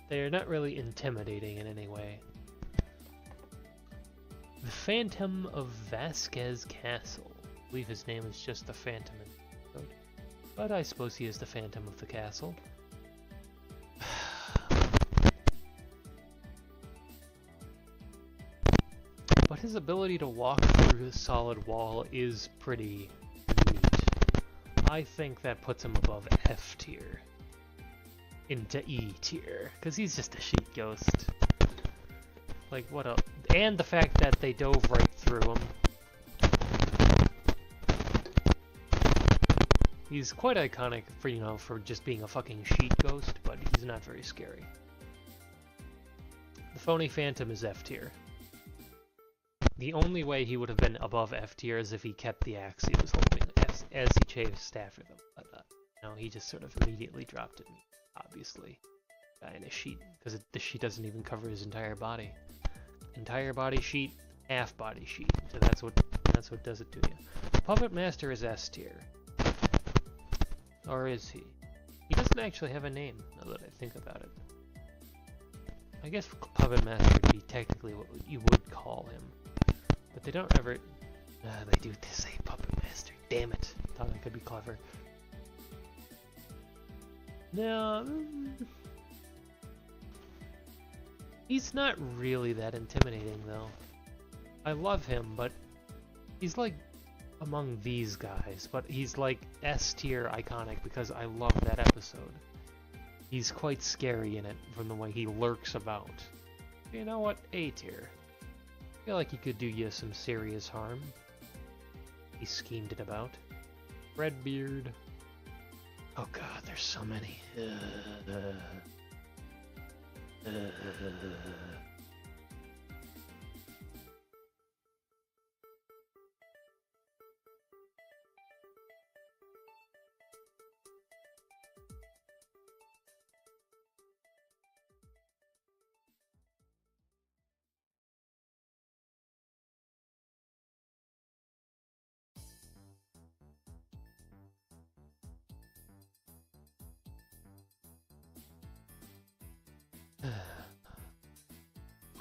They're not really intimidating in any way. The Phantom of Vasquez Castle. I believe his name is just the Phantom in the episode. But I suppose he is the Phantom of the Castle. But his ability to walk through a solid wall is pretty neat. I think that puts him above F tier. Into E tier, because he's just a sheet ghost. Like, what else? And the fact that they dove right through him. He's quite iconic for, you know, for just being a fucking sheet ghost, but he's not very scary. The Phony Phantom is F tier. The only way he would have been above F tier is if he kept the axe he was holding as he chased after them. But, no, he just sort of immediately dropped it. Obviously, guy in a sheet, because the sheet doesn't even cover his entire body. Entire body sheet, half body sheet. So that's what does it to you. Puppet Master is S tier, or is he? He doesn't actually have a name. Now that I think about it, I guess Puppet Master would be technically what you would call him, but they don't ever. They do say Puppet Master. Damn it! Thought I could be clever. No, he's not really that intimidating, though. I love him, but he's like among these guys, but he's like S tier iconic because I love that episode. He's quite scary in it from the way he lurks about. You know what? A tier. I feel like he could do you some serious harm. He schemed it about. Redbeard. Oh god, there's so many.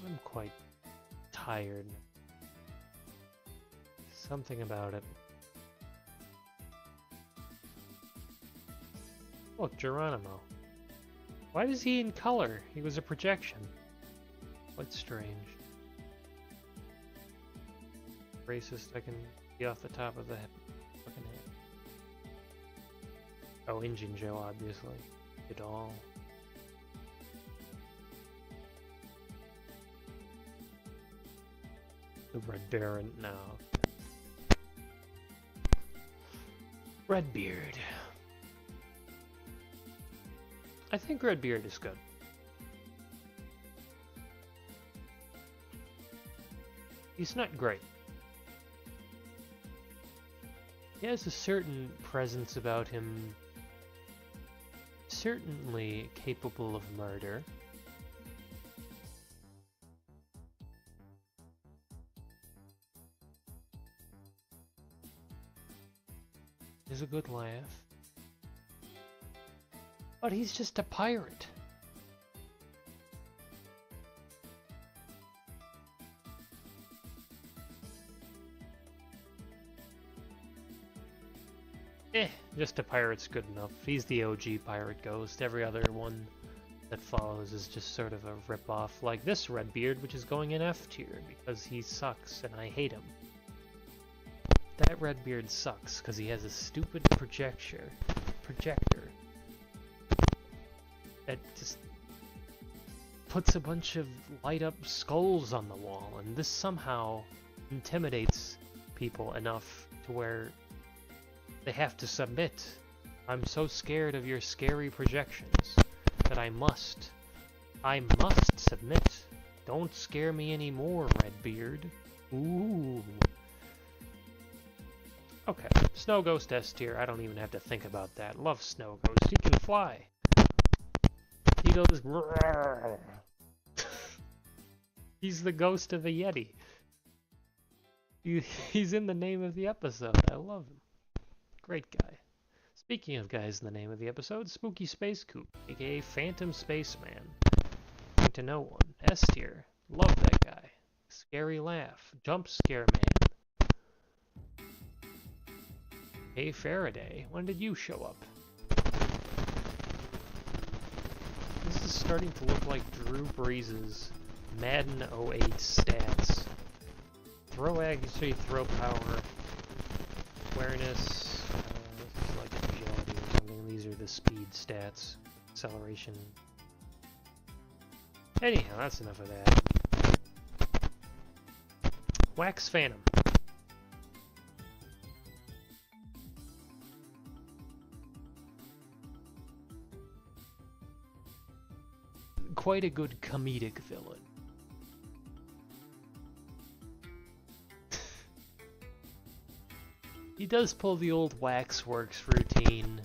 I'm quite tired. Something about it. Look, Geronimo. Why is he in color? He was a projection. Quite strange. Racist, I can be off the top of the fucking head. Oh, Injun Joe, obviously. It all. The Red Baron, no. Redbeard. I think Redbeard is good. He's not great. He has a certain presence about him, certainly capable of murder. There's a good laugh. But he's just a pirate. Just a pirate's good enough. He's the OG pirate ghost. Every other one that follows is just sort of a rip-off, like this Redbeard, which is going in F tier because he sucks and I hate him. That Redbeard sucks because he has a stupid projector that just puts a bunch of light-up skulls on the wall, and this somehow intimidates people enough to where they have to submit. I'm so scared of your scary projections that I must submit. Don't scare me anymore, Redbeard. Ooh. Okay, Snow Ghost S tier. I don't even have to think about that. Love Snow Ghost. He can fly. He goes. He's the ghost of a Yeti. He's in the name of the episode. I love him. Great guy. Speaking of guys in the name of the episode, Spooky Space Coop, aka Phantom Spaceman. To no one. S tier. Love that guy. Scary laugh. Jump scare man. Hey Faraday, when did you show up? This is starting to look like Drew Brees' Madden 08 stats. Throw accuracy, throw power, awareness. This is like agility or something. These are the speed stats. Acceleration. Anyhow, that's enough of that. Wax Phantom. Quite a good comedic villain. He does pull the old Waxworks routine,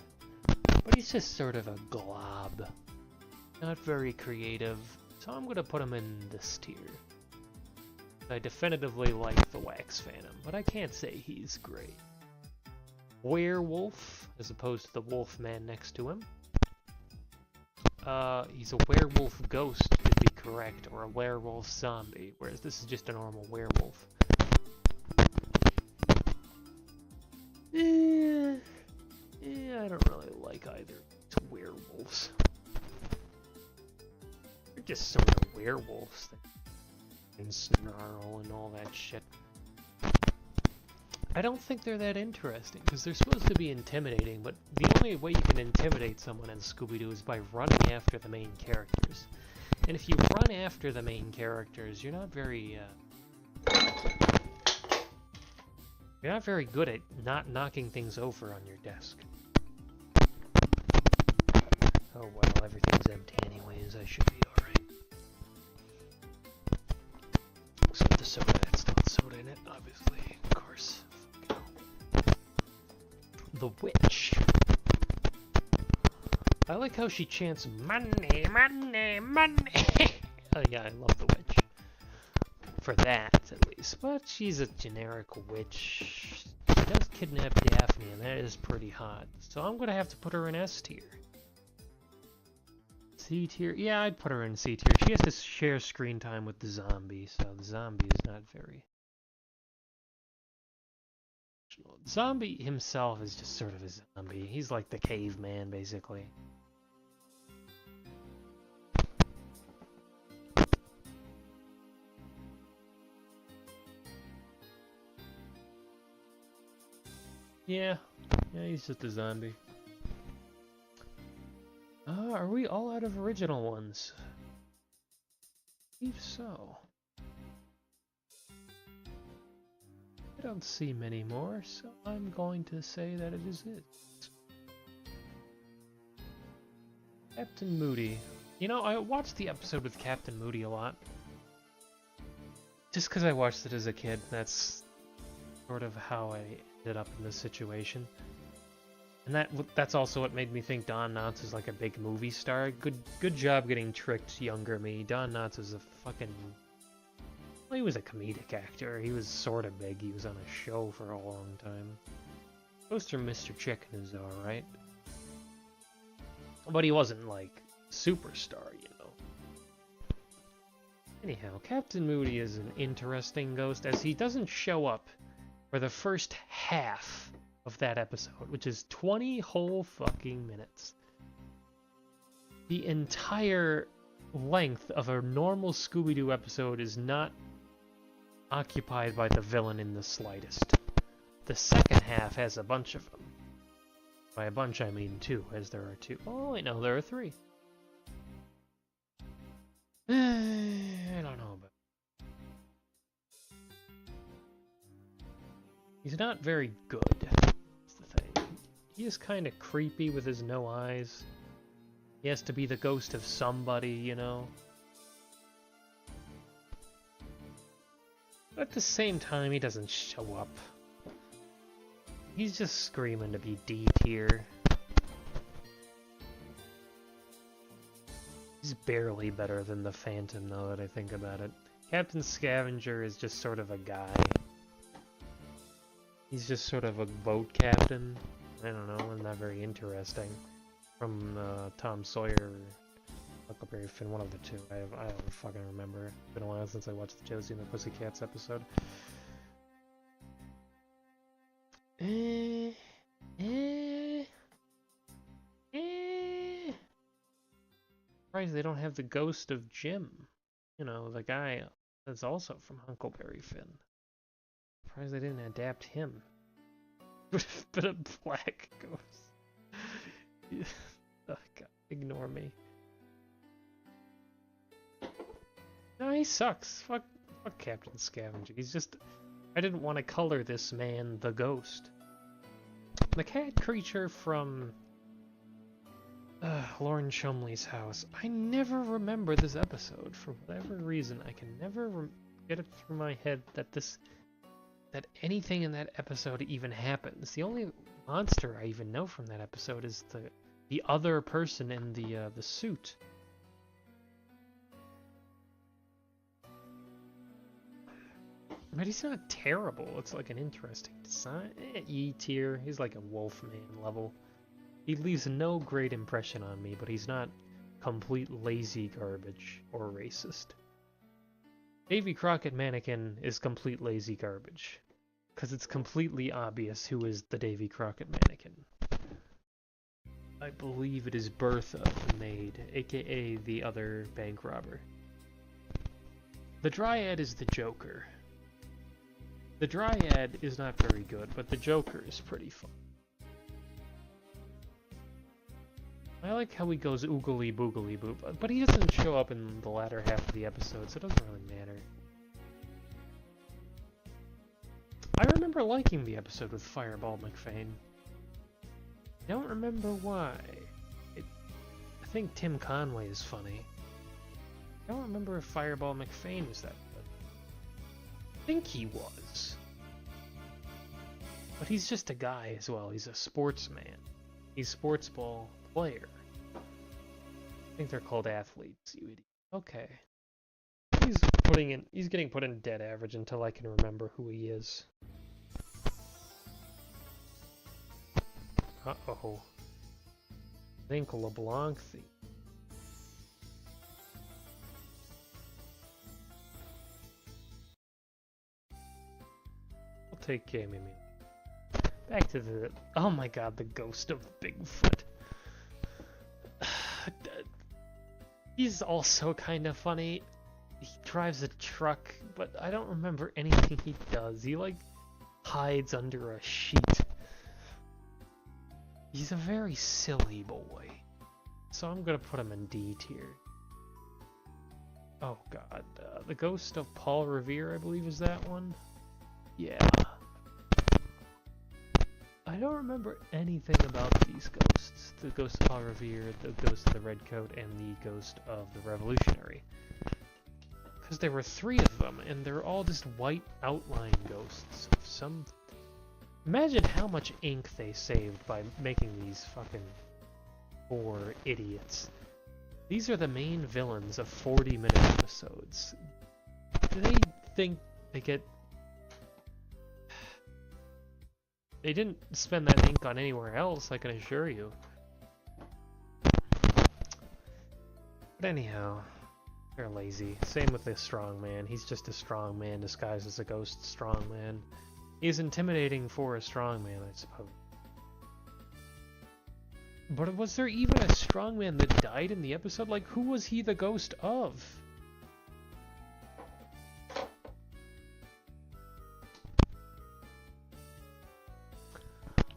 but he's just sort of a glob. Not very creative, so I'm gonna put him in this tier. I definitively like the Wax Phantom, but I can't say he's great. Werewolf, as opposed to the wolf man next to him. He's a werewolf ghost, to be correct, or a werewolf zombie, whereas this is just a normal werewolf. I don't really like either. It's werewolves. They're just sort of werewolves. And snarl and all that shit. I don't think they're that interesting, because they're supposed to be intimidating, but the only way you can intimidate someone in Scooby-Doo is by running after the main characters. And if you run after the main characters, you're not very good at not knocking things over on your desk. Oh well, everything's empty anyways, I should be alright. Except the soda, it's not soda in it, obviously, of course. The Witch. I like how she chants, money, money, money! Oh yeah, I love the Witch. For that, at least. But she's a generic witch. She does kidnap Daphne, and that is pretty hot. So I'm gonna have to put her in S tier. C tier? Yeah, I'd put her in C tier. She has to share screen time with the zombie, so the zombie is not very... Zombie himself is just sort of a zombie. He's like the caveman, basically. Yeah, he's just a zombie. Are we all out of original ones? I believe so. I don't see many more, so I'm going to say that it is it. Captain Moody. You know, I watched the episode with Captain Moody a lot. just because I watched it as a kid, that's sort of how I ended up in this situation. And that's also what made me think Don Knotts is like a big movie star. Good job getting tricked younger me. Don Knotts was a fucking... Well, he was a comedic actor. He was sort of big. He was on a show for a long time. Toaster Mr. Chicken is alright. But he wasn't like superstar, you know. Anyhow, Captain Moody is an interesting ghost as he doesn't show up for the first half of that episode, which is 20 whole fucking minutes. The entire length of a normal Scooby-Doo episode is not occupied by the villain in the slightest. The second half has a bunch of them. By a bunch, I mean two, as there are two. Oh, wait, no, there are three. I don't know, but... He's not very good, that's the thing. He is kind of creepy with his no eyes. He has to be the ghost of somebody, you know? But at the same time, he doesn't show up. He's just screaming to be D tier. He's barely better than the Phantom, though, that I think about it. Captain Scavenger is just sort of a guy. He's just sort of a boat captain. I don't know, not very interesting. From Tom Sawyer, Huckleberry Finn, one of the two. I don't fucking remember. It's been a while since I watched the Josie and the Pussycats episode. Surprised they don't have the ghost of Jim. You know, the guy that's also from Huckleberry Finn. Surprised they didn't adapt him. But a black ghost. Oh, God, ignore me. No, he sucks. Fuck Captain Scavenger. He's just... I didn't want to color this man the ghost. The cat creature from Lauren Chumley's house. I never remember this episode for whatever reason. I can never get it through my head that anything in that episode even happens. The only monster I even know from that episode is the other person in the suit. But he's not terrible. It's like an interesting design. E tier. He's like a Wolfman level. He leaves no great impression on me, but he's not complete lazy garbage or racist. Davy Crockett Mannequin is complete lazy garbage. Because it's completely obvious who is the Davy Crockett Mannequin. I believe it is Bertha, the maid, aka the other bank robber. The Dryad is the Joker. The Dryad is not very good, but the Joker is pretty fun. I like how he goes oogly boogly boop, but he doesn't show up in the latter half of the episode, so it doesn't really matter. I remember liking the episode with Fireball McFane. I don't remember why. I think Tim Conway is funny. I don't remember if Fireball McFane was that good. I think he was. But he's just a guy as well. He's a sportsman. He's sports ball player. I think they're called athletes, you idiot. Okay. He's getting put in dead average until I can remember who he is. Uh-oh. I think LeBlanc theme. I'll take Gamey Meal. Back to the... Oh my god, the ghost of Bigfoot. He's also kind of funny. He drives a truck, but I don't remember anything he does. He, like, hides under a sheet. He's a very silly boy. So I'm gonna put him in D tier. Oh god, the ghost of Paul Revere, I believe is that one? Yeah. I don't remember anything about these ghosts. The ghost of Paul Revere, the ghost of the Red Coat, and the ghost of the Revolutionary. Because there were 3 of them, and they're all just white outline ghosts of some... Imagine how much ink they saved by making these fucking 4 idiots. These are the main villains of 40-minute episodes. Do they think they get... They didn't spend that ink on anywhere else, I can assure you. But anyhow, they're lazy. Same with this strong man. He's just a strong man disguised as a ghost strong man. He's intimidating for a strong man, I suppose. But was there even a strong man that died in the episode? Like, who was he the ghost of?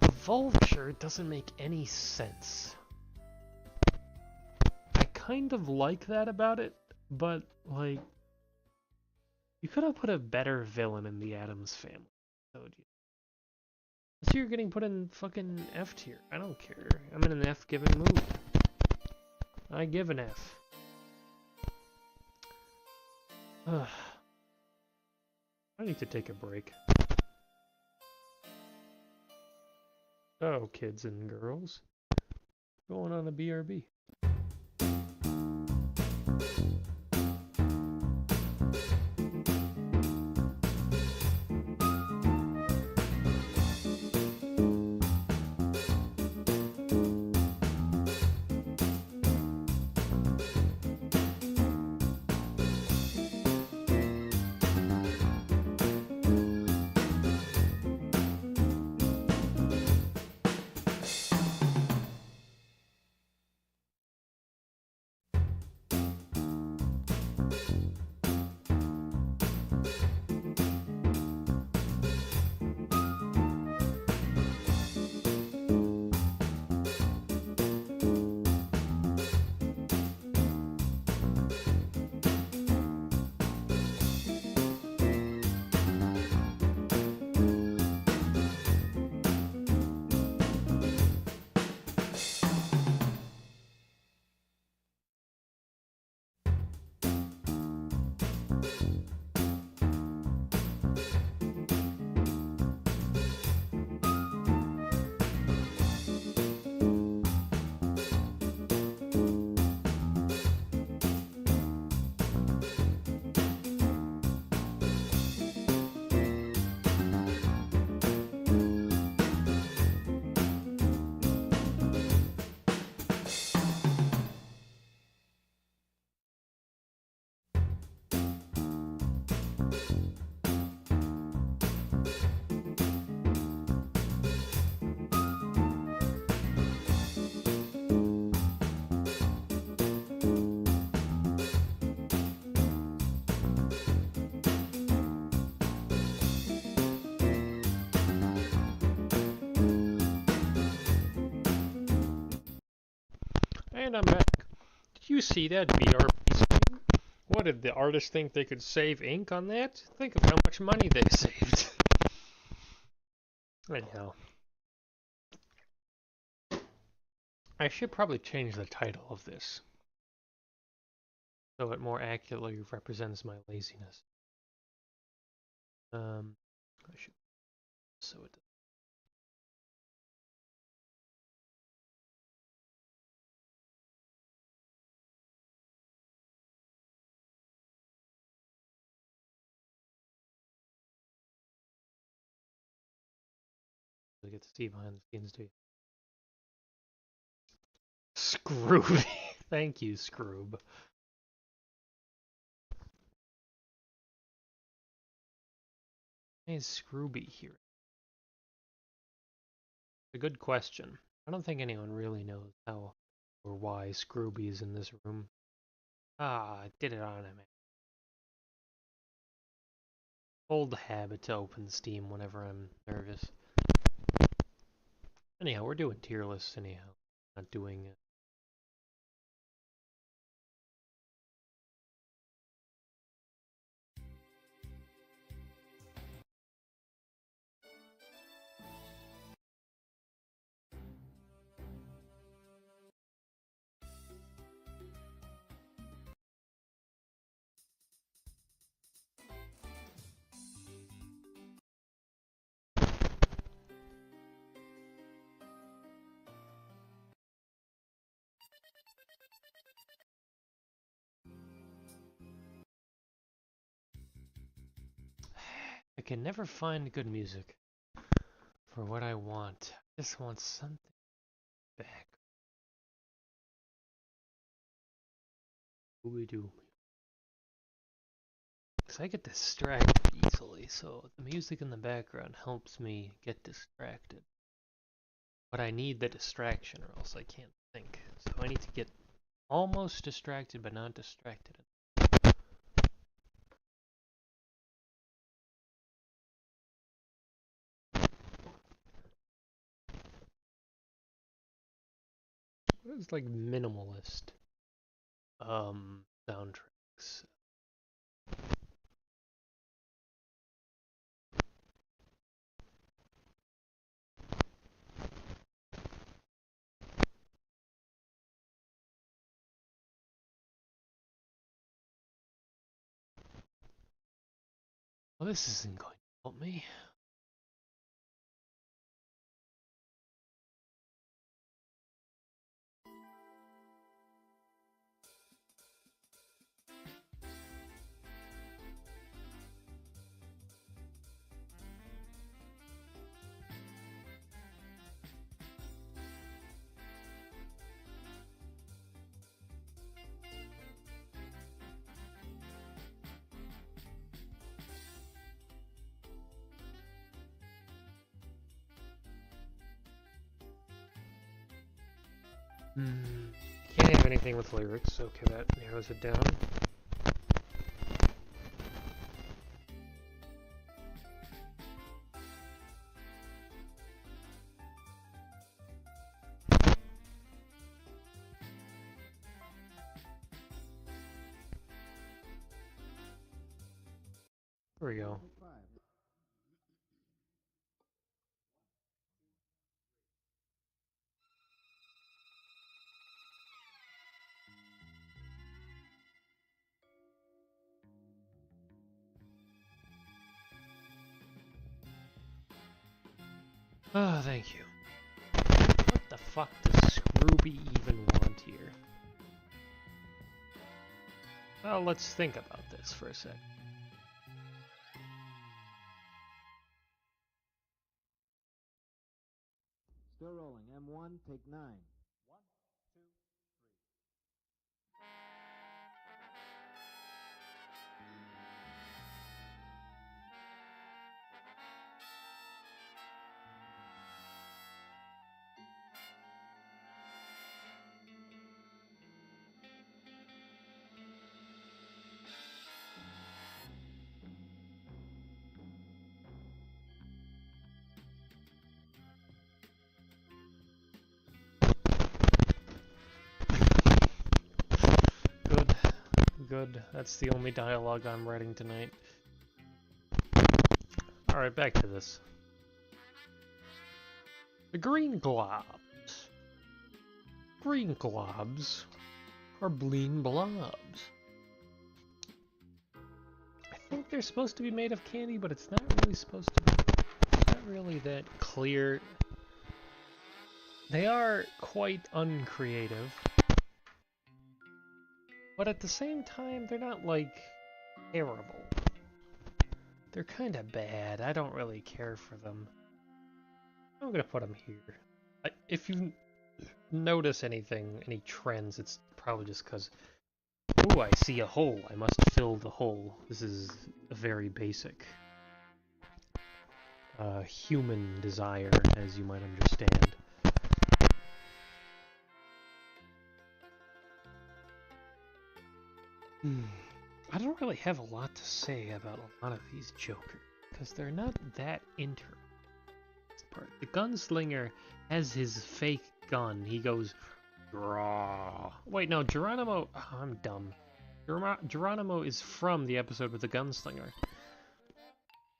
The vulture doesn't make any sense. I kind of like that about it, but, like, you could have put a better villain in the Addams family. So you're getting put in fucking F tier. I don't care. I'm in an F giving mood. I give an F. I need to take a break. Oh, kids and girls. Going on a BRB. And I'm back. Did you see that BRB screen? What, did the artist think they could save ink on that? Think of how much money they saved. Anyhow. I should probably change the title of this, so it more accurately represents my laziness. I should, so it get to see behind the scenes, do you? Scroob. Thank you, Scroob. Why is Scrooby here? A good question. I don't think anyone really knows how or why Scrooby is in this room. Ah, I did it on him. Old habit to open Steam whenever I'm nervous. Anyhow, we're doing tier lists anyhow. Not doing it. I can never find good music for what I want. I just want something back. Scooby-Doo. Because I get distracted easily, so the music in the background helps me get distracted. But I need the distraction or else I can't think. So I need to get almost distracted but not distracted. What is like minimalist soundtracks? Well, this isn't going to help me. Can't have anything with lyrics. Okay, that narrows it down. There we go. Oh, thank you. What the fuck does Scooby even want here? Well, let's think about this for a sec. Still rolling. M1, take 9. Good. That's the only dialogue I'm writing tonight. Alright, back to this. The green globs. Green globs are bleen blobs. I think they're supposed to be made of candy, but it's not really supposed to be. It's not really that clear. They are quite uncreative. But at the same time, they're not, like, terrible. They're kind of bad. I don't really care for them. I'm gonna put them here. If you notice anything, any trends, it's probably just because, ooh, I see a hole. I must fill the hole. This is a very basic human desire, as you might understand. I don't really have a lot to say about a lot of these Jokers, because they're not that interesting. The gunslinger has his fake gun. He goes, draw. Wait, no, Geronimo. Oh, I'm dumb. Geronimo is from the episode with the gunslinger.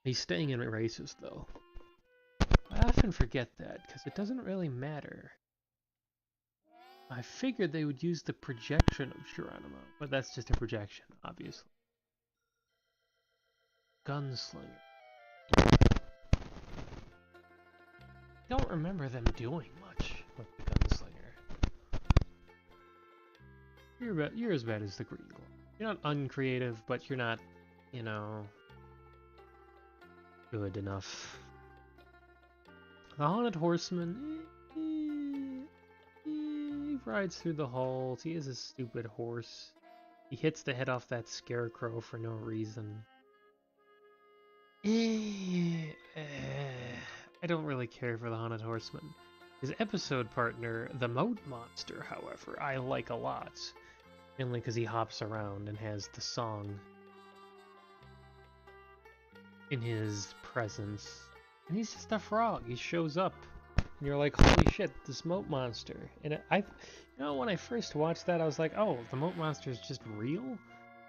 He's staying in races, though. I often forget that, because it doesn't really matter. I figured they would use the projection of Geronimo, but that's just a projection, obviously. Gunslinger. I don't remember them doing much with the gunslinger. You're as bad as the green glow. You're not uncreative, but you're not, you know... good enough. The Haunted Horseman, he rides through the halls. He is a stupid horse. He hits the head off that scarecrow for no reason. I don't really care for the Haunted Horseman. His episode partner, the Moat Monster, however, I like a lot. Mainly because he hops around and has the song in his presence. And he's just a frog. He shows up. And you're like, holy shit, this Moat Monster. And you know, when I first watched that, I was like, oh, the Moat Monster is just real?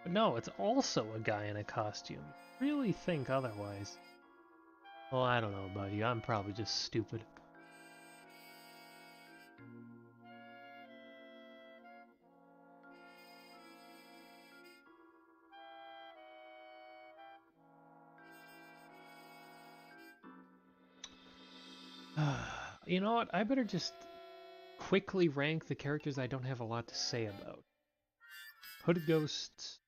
But no, it's also a guy in a costume. Really think otherwise. Well, I don't know about you. I'm probably just stupid. You know what? I better just quickly rank the characters I don't have a lot to say about. Hooded Ghosts,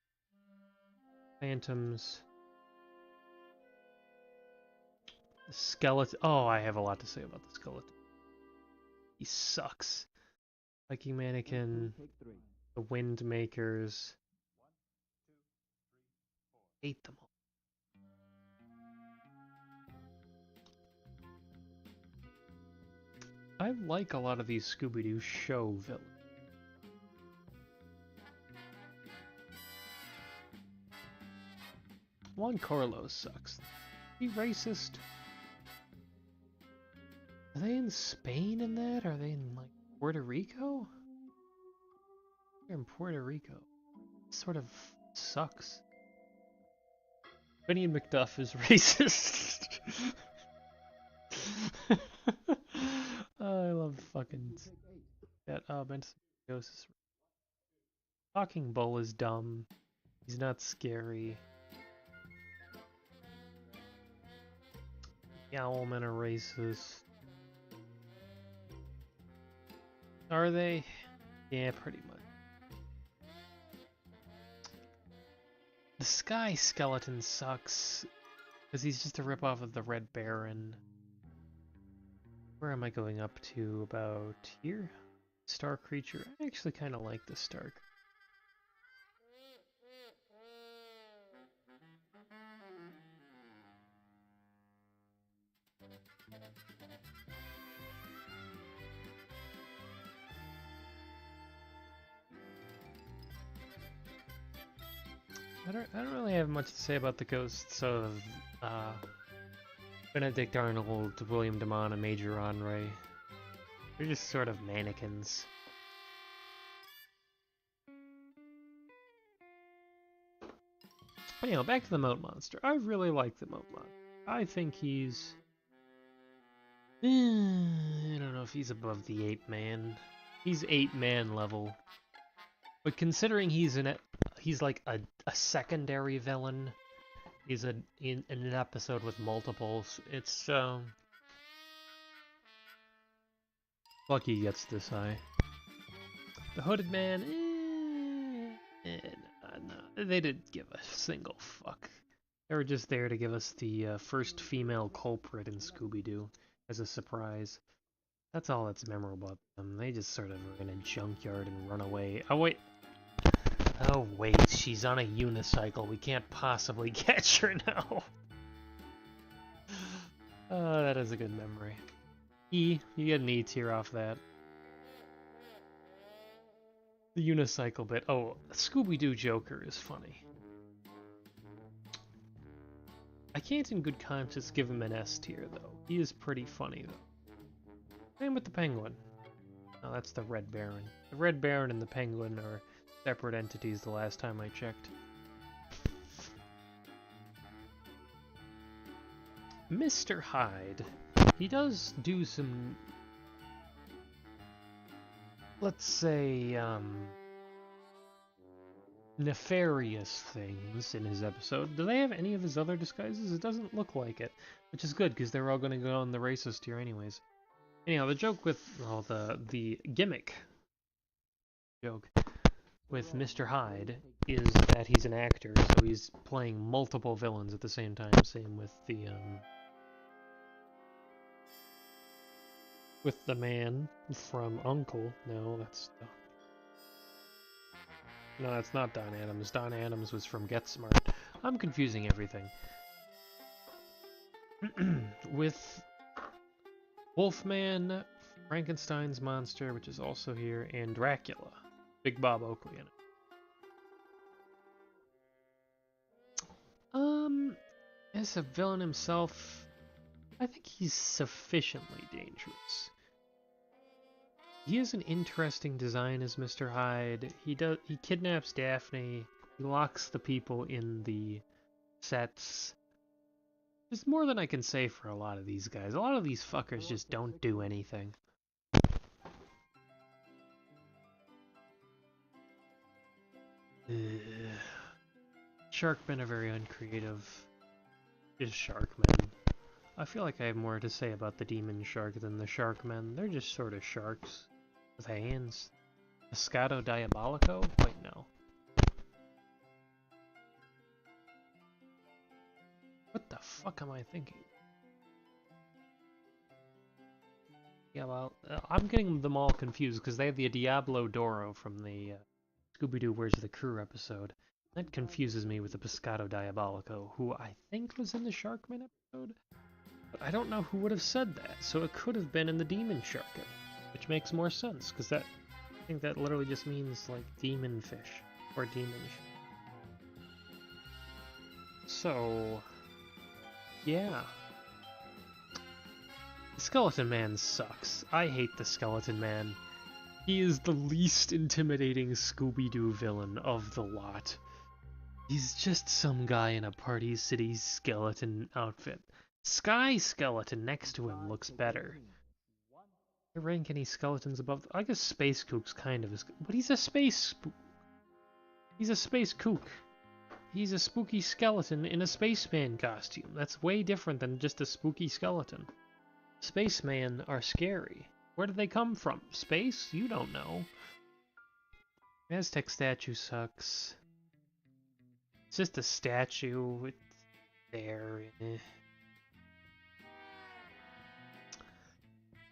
Phantoms, the Skeleton. Oh, I have a lot to say about the Skeleton. He sucks. Viking Mannequin, the Windmakers. Hate them all. I like a lot of these Scooby-Doo show villains. Juan Carlos sucks. Is he racist? Are they in Spain in that? Are they in, like, Puerto Rico? They're in Puerto Rico. It sort of sucks. Benny and McDuff is racist. Oh, I love fucking that. Oh, Benson Ghost is. Talking Bull is dumb. He's not scary. The Owlmen are racist. Are they? Yeah, pretty much. The Sky Skeleton sucks because he's just a ripoff of the Red Baron. Where am I going up to? About here? Star Creature. I actually kind of like the Stark. I don't really have much to say about the ghosts of Benedict Arnold, William DeMont, and Major Onray. They're just sort of mannequins. Anyhow, back to the Moat Monster. I really like the Moat Monster. I think he's... I don't know if he's above the Ape Man. He's Ape Man level. But considering he's like a secondary villain, he's in an episode with multiples, it's lucky he gets this high. The Hooded Man, no, they didn't give a single fuck. They were just there to give us the first female culprit in Scooby-Doo as a surprise. That's all that's memorable about them. They just sort of are in a junkyard and run away. Oh wait, she's on a unicycle. We can't possibly catch her now. Oh, that is a good memory. You get an E tier off that. The unicycle bit. Oh, Scooby-Doo Joker is funny. I can't in good conscience give him an S tier, though. He is pretty funny, though. Same with the Penguin. Oh, that's the Red Baron. The Red Baron and the Penguin are separate entities the last time I checked. Mr. Hyde. He does do some, let's say, nefarious things in his episode. Do they have any of his other disguises? It doesn't look like it, which is good because they're all going to go on the racist tier anyways. Anyhow, the joke with, well, the gimmick joke with Mr. Hyde is that he's an actor, so he's playing multiple villains at the same time. Same with the man from Uncle. No, that's not Don Adams. Don Adams was from Get Smart. I'm confusing everything. With Wolfman, Frankenstein's monster, which is also here, and Dracula. Big Bob Oakley in it. As a villain himself, I think he's sufficiently dangerous. He has an interesting design as Mr. Hyde. He kidnaps Daphne. He locks the people in the sets. There's more than I can say for a lot of these guys. A lot of these fuckers just don't do anything. Sharkmen are very uncreative. Just Sharkmen. I feel like I have more to say about the demon shark than the Sharkmen. They're just sort of sharks with hands. Pescado Diabolico? Wait, no. What the fuck am I thinking? Yeah, well, I'm getting them all confused because they have the Diablo Doro from the Scooby-Doo Where's the Crew episode. That confuses me with the Pescado Diabolico, who I think was in the Sharkman episode. But I don't know who would have said that, so it could have been in the Demon Shark, which makes more sense, because I think that literally just means, like, demon fish, or demon shark. So, yeah. The Skeleton Man sucks. I hate the Skeleton Man. He is the least intimidating Scooby-Doo villain of the lot. He's just some guy in a Party City skeleton outfit. Sky Skeleton next to him looks better. I rank any skeletons above... I guess Space Kook's kind of... But he's a space... He's a space kook. He's a spooky skeleton in a spaceman costume. That's way different than just a spooky skeleton. Spacemen are scary. Where do they come from? Space? You don't know. Aztec statue sucks. It's just a statue. It's there.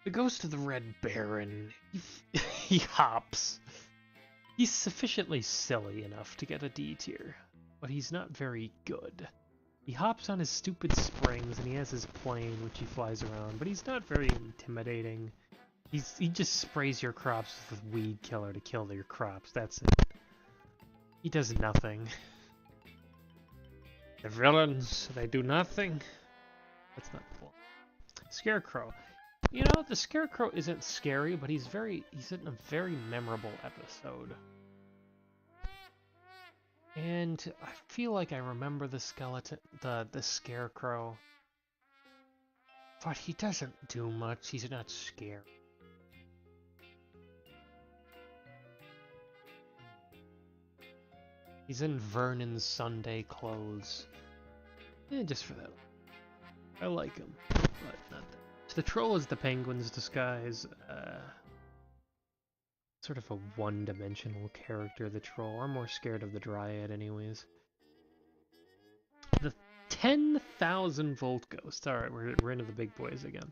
The Ghost of the Red Baron. He hops. He's sufficiently silly enough to get a D tier, but he's not very good. He hops on his stupid springs and he has his plane which he flies around, but he's not very intimidating. He just sprays your crops with weed killer to kill your crops, that's it. He does nothing. The villains, they do nothing. That's not cool. Scarecrow. You know, the Scarecrow isn't scary, but he's in a very memorable episode. And I feel like I remember the skeleton, the Scarecrow. But he doesn't do much, he's not scary. He's in Vernon's Sunday clothes. Just for that. I like him, but not that. The Troll is the Penguin's disguise. Sort of a one-dimensional character, the Troll. I'm more scared of the Dryad anyways. The 10,000 Volt Ghost. Alright, we're into the big boys again.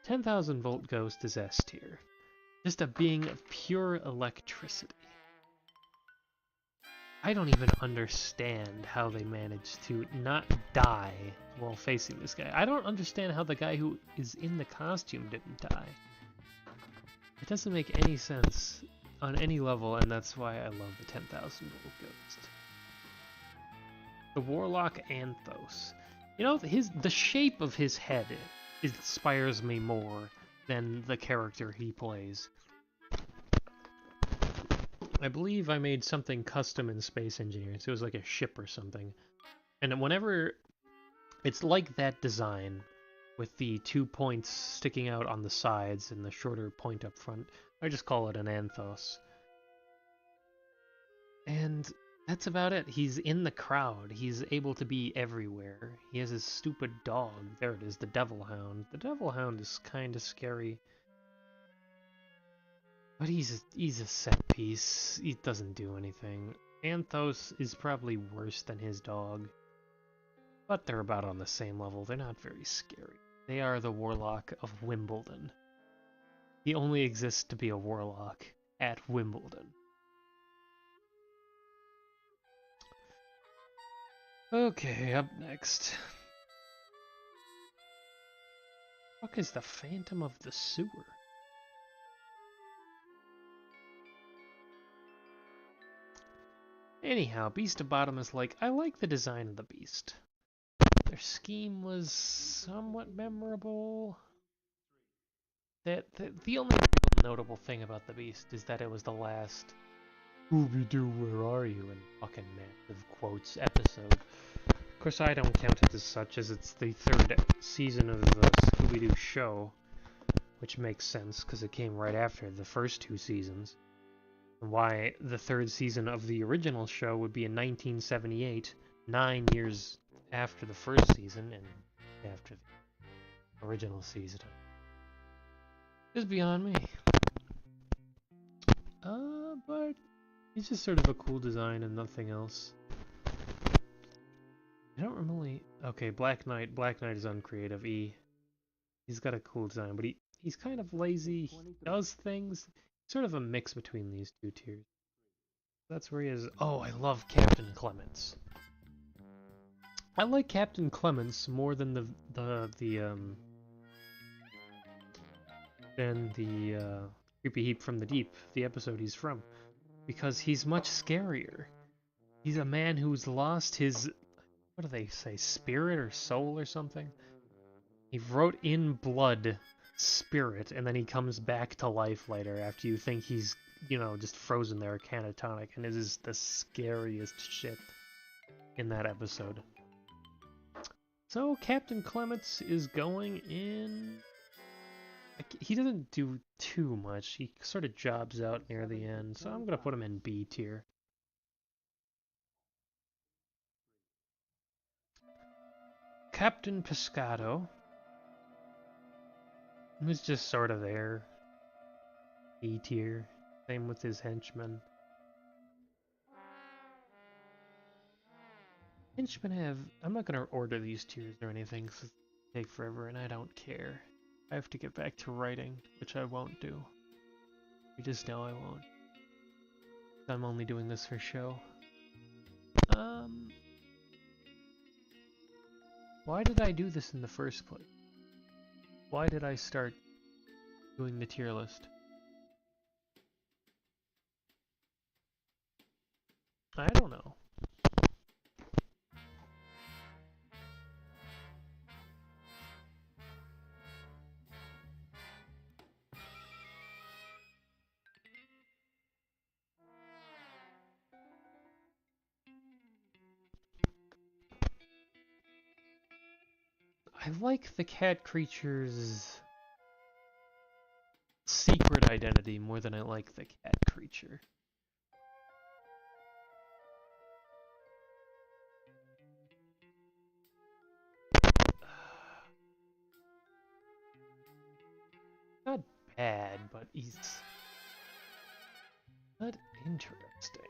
10,000 Volt Ghost is S tier. Just a being of pure electricity. I don't even understand how they managed to not die while facing this guy. I don't understand how the guy who is in the costume didn't die. It doesn't make any sense on any level, and that's why I love the 10,000 Volt Ghost. The Warlock Anthos. You know, the shape of his head inspires me more than the character he plays. I believe I made something custom in Space Engineers. It was like a ship or something. And whenever it's like that design, with the 2 points sticking out on the sides and the shorter point up front, I just call it an Anthos. And that's about it. He's in the crowd. He's able to be everywhere. He has his stupid dog. There it is, the Devil Hound. The Devil Hound is kind of scary. But he's a set piece. He doesn't do anything. Anthos is probably worse than his dog. But they're about on the same level. They're not very scary. They are the warlock of Wimbledon. He only exists to be a warlock at Wimbledon. Okay, up next. What is the Phantom of the Sewer? Anyhow, Beast of Bottom is like, I like the design of the beast. Their scheme was somewhat memorable. The only real notable thing about the beast is that it was the last Scooby-Doo, where are you? In fucking massive quotes episode. Of course, I don't count it as such, as it's the third season of the Scooby-Doo show, which makes sense because it came right after the first two seasons. And why the third season of the original show would be in 1978, 9 years after the first season and after the original season. Is beyond me. But it's just sort of a cool design and nothing else. I don't really... Okay, Black Knight. Black Knight is uncreative. He's got a cool design, but he's kind of lazy. He does things. Sort of a mix between these two tiers. That's where he is. Oh, I love Captain Clements. I like Captain Clements more than the Creepy Heap from the Deep, the episode he's from, because he's much scarier. He's a man who's lost his, what do they say, spirit or soul or something? He wrote in blood spirit, and then he comes back to life later after you think he's, you know, just frozen there catatonic, and it is the scariest shit in that episode. So Captain Clements is going in... He doesn't do too much. He sort of jobs out near the end, so I'm going to put him in B tier. Captain Pescado was just sort of there. E tier. Same with his henchmen. Henchmen have... I'm not going to order these tiers or anything, because they take forever, and I don't care. I have to get back to writing, which I won't do. You just know I won't. I'm only doing this for show. Why did I do this in the first place? Why did I start doing the tier list? I don't know. I like the cat creature's secret identity more than I like the cat creature. Not bad, but he's not interesting.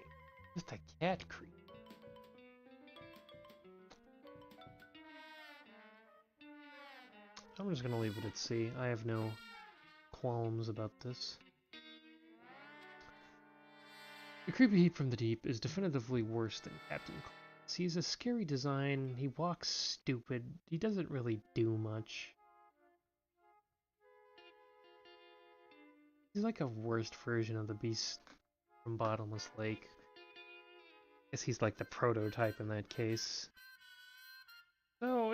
Just a cat creature. I'm just gonna leave it at C. I have no qualms about this. The Creepy Heap from the Deep is definitively worse than Captain Clements. He's a scary design, he walks stupid, he doesn't really do much. He's like a worst version of the Beast from Bottomless Lake. I guess he's like the prototype in that case. So,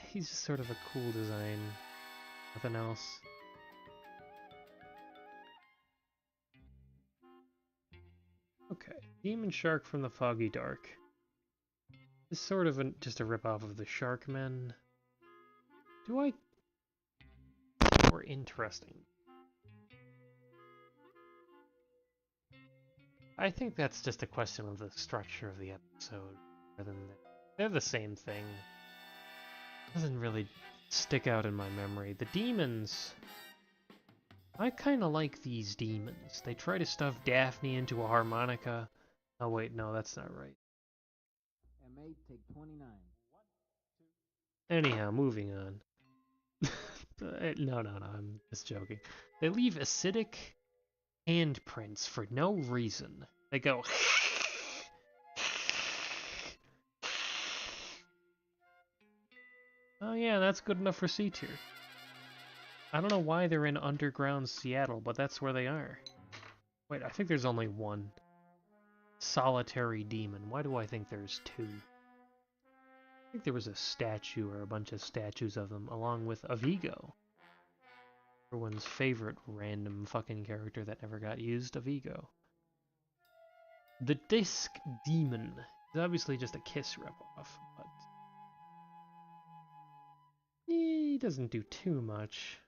he's just sort of a cool design. Nothing else. Okay, Demon Shark from the Foggy Dark. It's sort of just a ripoff of the Sharkmen. More interesting. I think that's just a question of the structure of the episode, rather than they're the same thing. Doesn't really stick out in my memory. The demons I kinda like these demons. They try to stuff Daphne into a harmonica. Oh wait, no, that's not right. M8, take 29. Anyhow, moving on. No, I'm just joking. They leave acidic handprints for no reason. They go... Oh yeah, that's good enough for C tier. I don't know why they're in underground Seattle, but that's where they are. Wait, I think there's only one. Solitary demon. Why do I think there's two? I think there was a statue or a bunch of statues of them, along with Avigo. Everyone's favorite random fucking character that never got used, Avigo. The Disc Demon is obviously just a Kiss ripoff, but he doesn't do too much.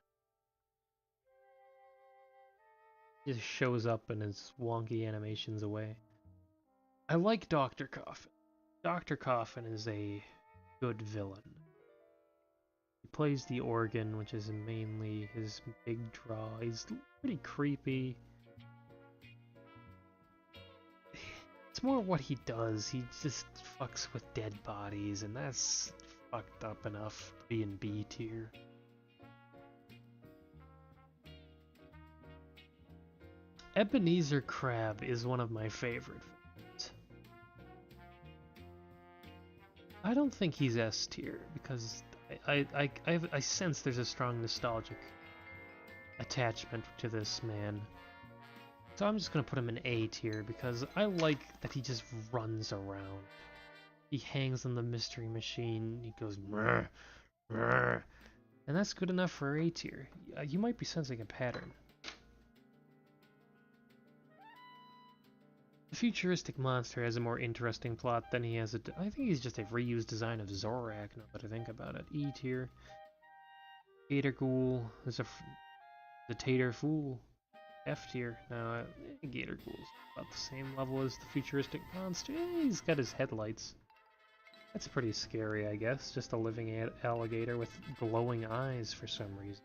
He just shows up and his wonky animations away. I like Dr. Coffin. Dr. Coffin is a good villain. He plays the organ, which is mainly his big draw. He's pretty creepy. It's more what he does. He just fucks with dead bodies, and that's fucked up enough to be in B tier. Ebenezer Crab is one of my favorite villains. I don't think he's S tier because I sense there's a strong nostalgic attachment to this man. So I'm just gonna put him in A tier because I like that he just runs around. He hangs on the mystery machine, he goes mrr, mrr, and that's good enough for A tier. You might be sensing a pattern. The futuristic monster has a more interesting plot than he has a... I think he's just a reused design of Zorak, now that I think about it. E tier. Gator Ghoul is the Tater Fool. F tier. Now, Gator Ghoul's about the same level as the futuristic monster. He's got his headlights. That's pretty scary, I guess. Just a living alligator with glowing eyes for some reason.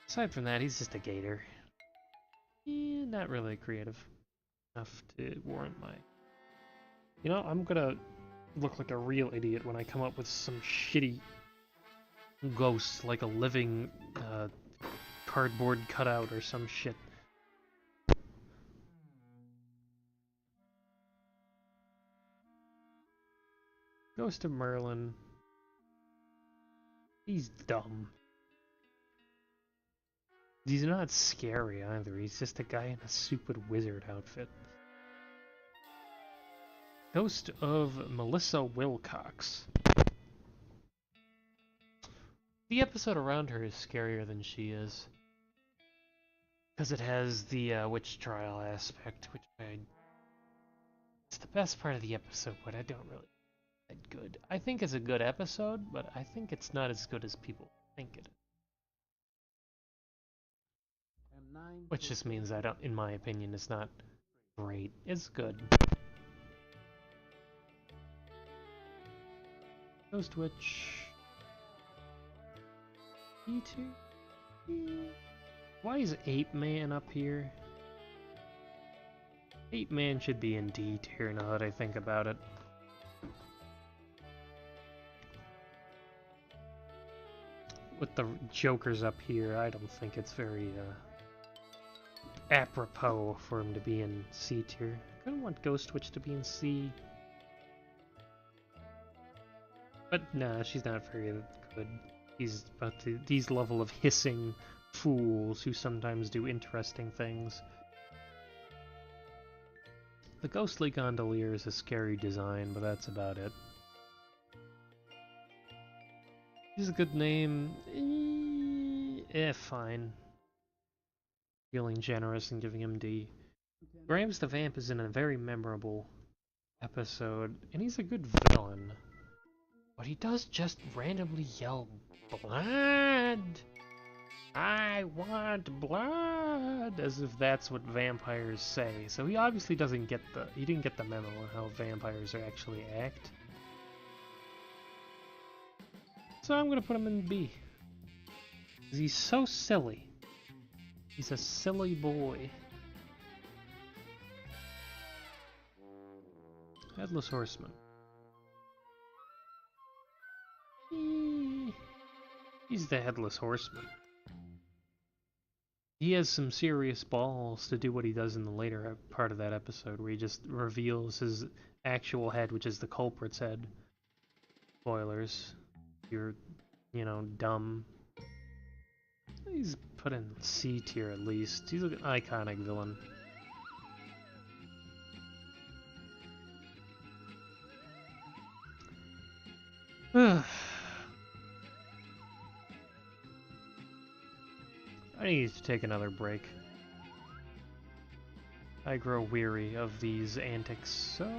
Aside from that, he's just a gator. Not really creative enough to warrant my... You know, I'm gonna look like a real idiot when I come up with some shitty ghost, like a living cardboard cutout or some shit. Ghost of Merlin. He's dumb. He's not scary either, he's just a guy in a stupid wizard outfit. Ghost of Melissa Wilcox. The episode around her is scarier than she is. Because it has the witch trial aspect, which it's the best part of the episode, but I don't really think it's good. I think it's a good episode, but I think it's not as good as people think it is. Which just means I don't, in my opinion, it's not great. It's good. Ghost Witch. E2? Why is Ape Man up here? Ape Man should be in D tier now that I think about it. With the Jokers up here, I don't think it's very apropos for him to be in C tier. I kind of want Ghost Witch to be in C. But nah, she's not very good. He's about these level of hissing fools who sometimes do interesting things. The Ghostly Gondolier is a scary design, but that's about it. He's a good name. Fine. Feeling generous and giving him D. Grams the Vamp is in a very memorable episode, and he's a good villain. But he does just randomly yell, "Blood! I want blood!" as if that's what vampires say. So he obviously didn't get the memo on how vampires are actually act. So I'm gonna put him in B. 'Cause he's so silly. He's a silly boy. Headless Horseman. He's the Headless Horseman. He has some serious balls to do what he does in the later part of that episode, where he just reveals his actual head, which is the culprit's head. Spoilers. You're, dumb. He's put in C tier at least. He's an iconic villain. I need to take another break. I grow weary of these antics, so...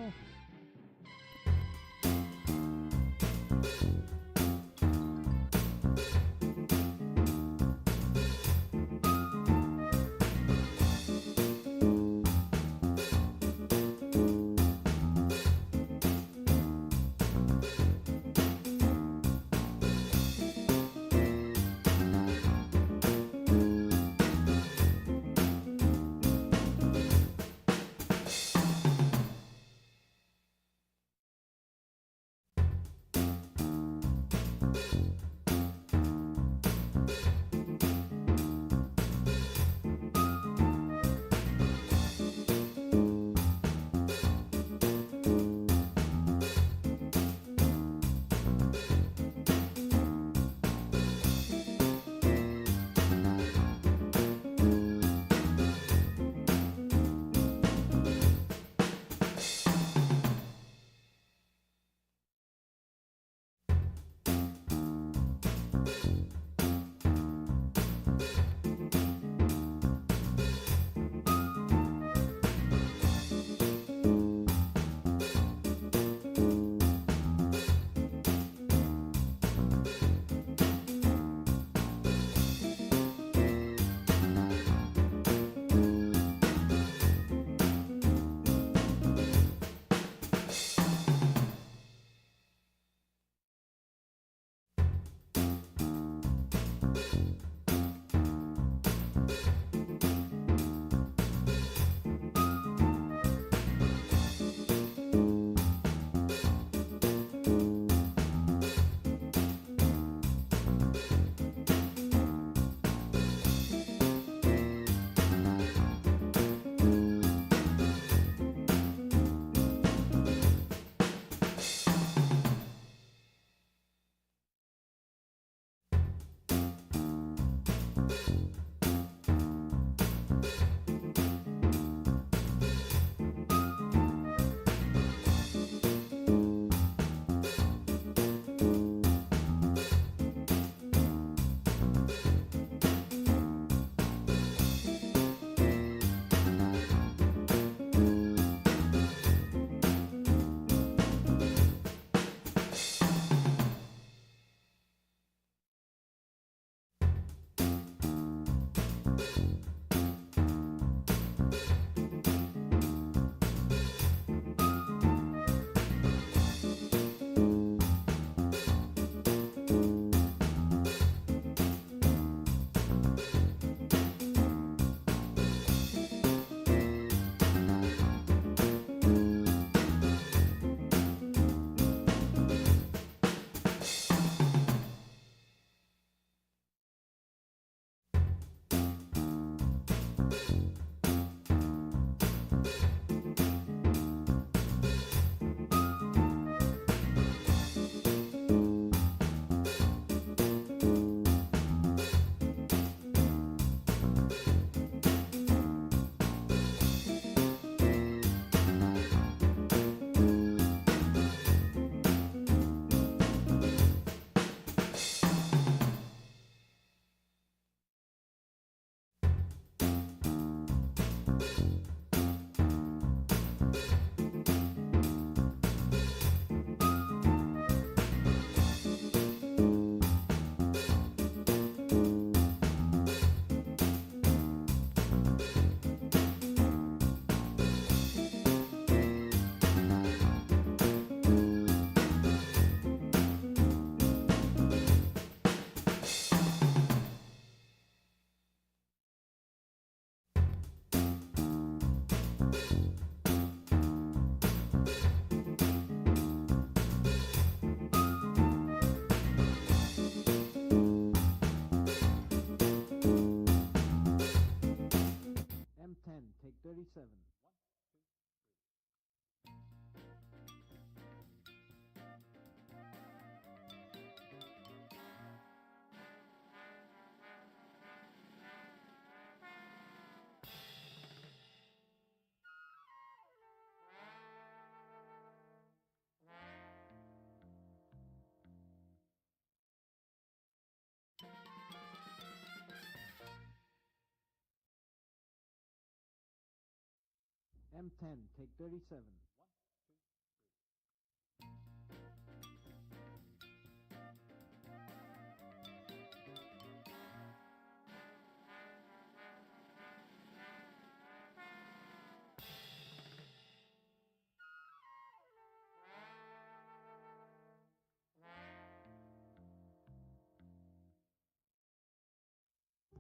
M10, take 37.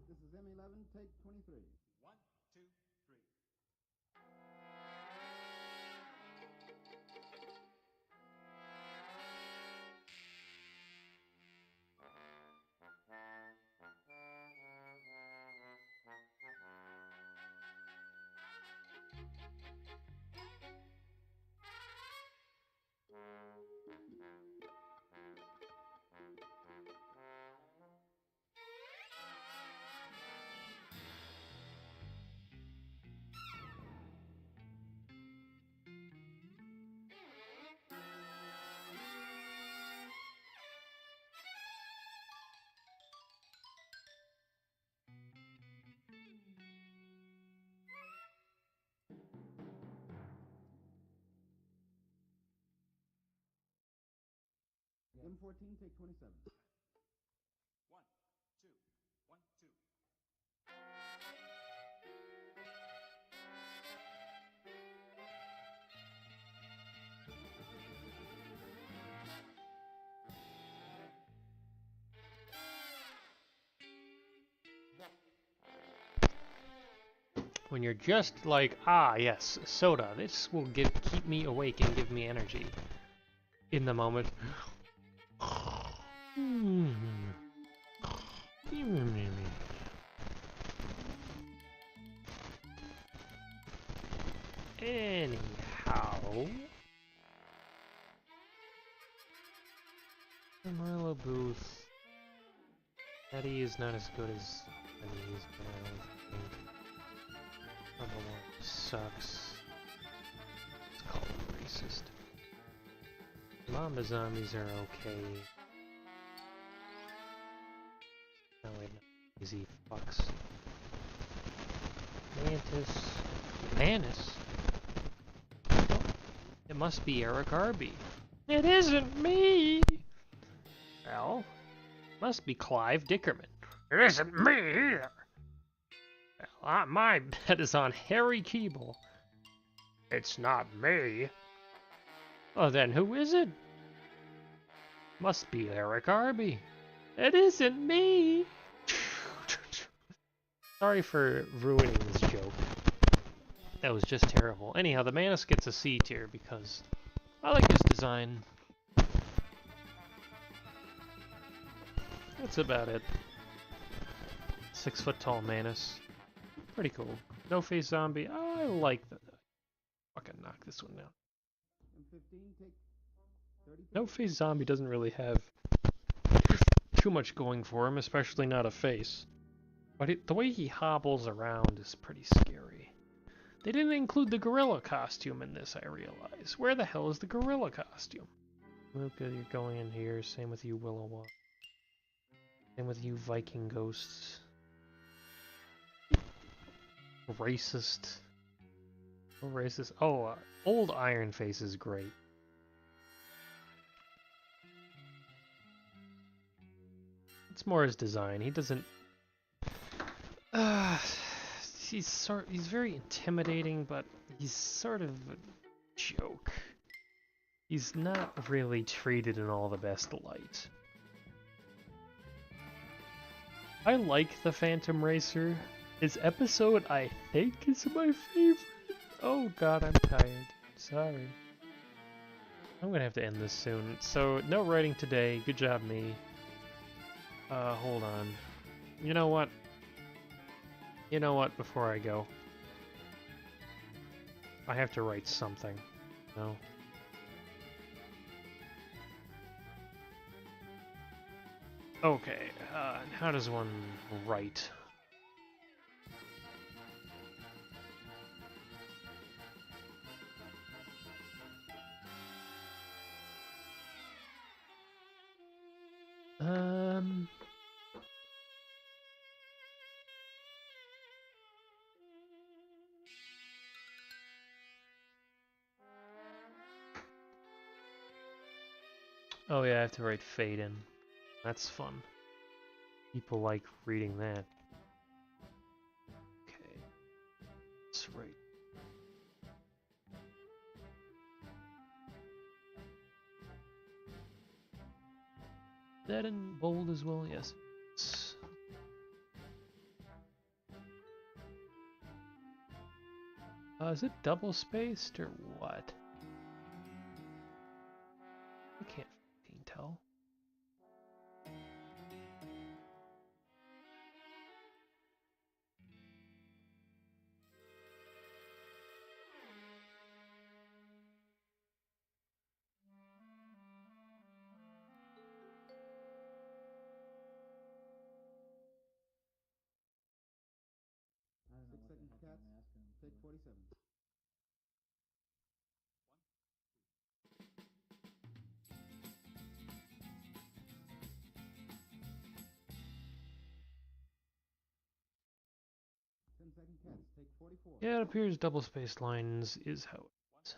This is M11, take 23. 1, 2, 3. M14, take 27. 1, 2, 1, 2. When you're just like, ah, yes, soda, this will keep me awake and give me energy. In the moment. Anyhow. Marlo Booth. Eddie is not as good as Eddie's, but I don't think. Number one sucks. It's called racist. Mamba zombies are okay. No, wait, no. Easy fucks. Mantis. Mantis? Oh, it must be Eric Arby. It isn't me! Well, must be Clive Dickerman. It isn't me either! Well, my bet is on Harry Keeble. It's not me. Oh, then who is it? Must be Eric Arby. It isn't me! Sorry for ruining this joke. That was just terrible. Anyhow, the Manus gets a C tier because I like his design. That's about it. 6 foot tall Manus. Pretty cool. No face zombie. I like that. Fucking knock this one down. M15, take 34. No face zombie doesn't really have too much going for him, especially not a face. But the way he hobbles around is pretty scary. They didn't include the gorilla costume in this, I realize. Where the hell is the gorilla costume? Luca, you're going in here. Same with you, Willow. Same with you, Viking ghosts. Racist. Oh, racist. Oh, old Iron Face is great. It's more his design. He doesn't. He's very intimidating, but he's sort of a joke. He's not really treated in all the best light. I like the Phantom Racer. His episode, I think, is my favorite. Oh god, I'm tired. Sorry. I'm gonna have to end this soon. So, no writing today. Good job, me. Hold on. You know what? You know what, before I go. I have to write something. No. Okay, how does one write? Oh yeah, I have to write fade in. That's fun. People like reading that. Okay. Let's write. That in bold as well, yes. Is it double spaced or what? I can't fucking tell. I don't know 6 seconds, cats. Take 47. Ten-second cats. Take 44. Yeah, it appears double spaced lines is how it is.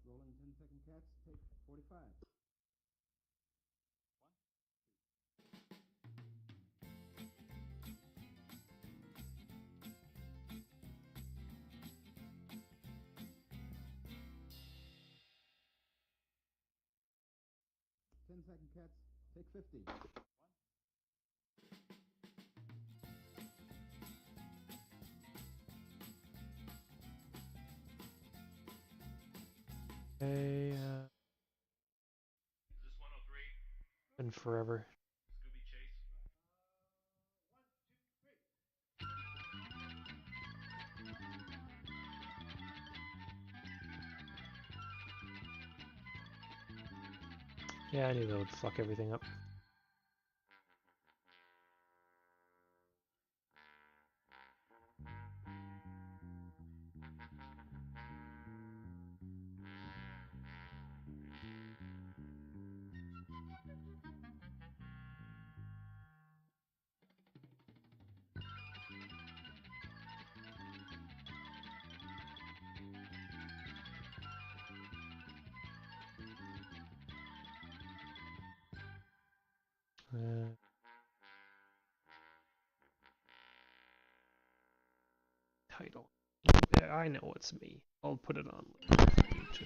2. Rolling 10-second cats. Take 45. 10-second cats. Take 50. Okay, Is this 103? been forever. Scooby Chase? Yeah, I knew that would fuck everything up. Uh, Title. Yeah, I know it's me. I'll put it on later if I need to.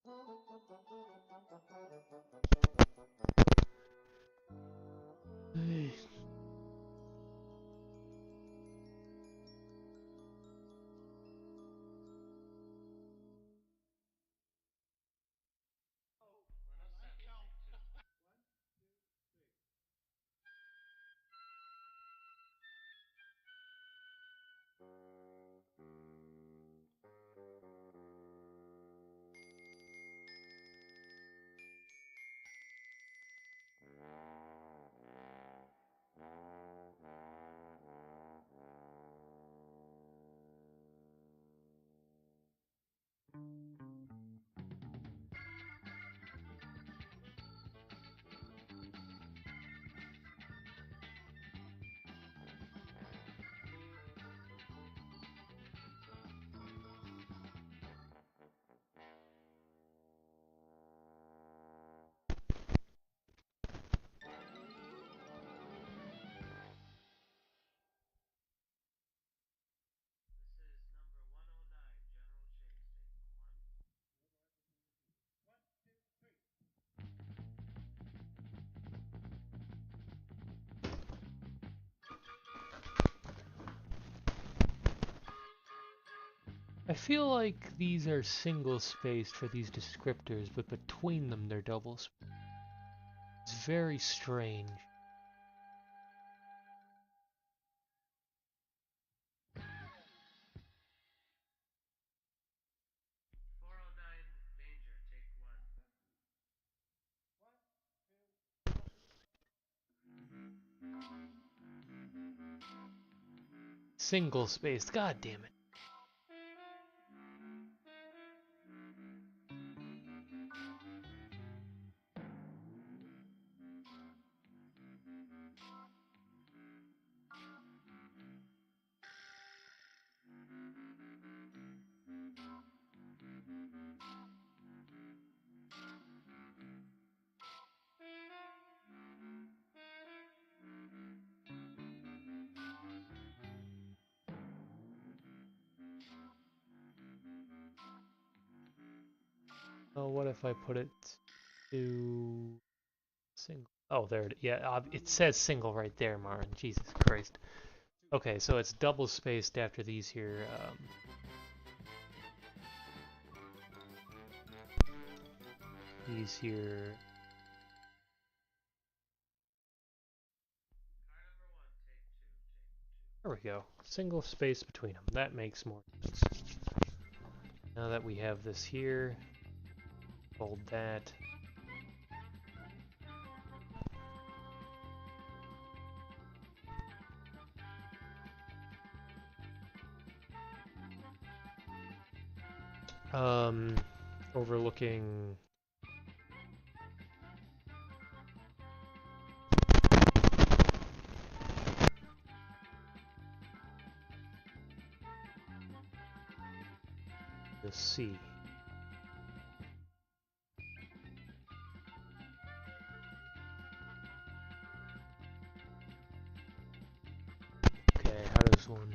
106. Hey. I feel like these are single spaced for these descriptors, but between them they're double spaced. It's very strange. Single spaced, god damn it. Oh, what if I put it to single? Oh, there it. Yeah, it says single right there, Martin. Jesus Christ. Okay, so it's double spaced after these here. These here. There we go. Single space between them. That makes more sense. Now that we have this here, fold that. Overlooking the sea. Okay, how does one...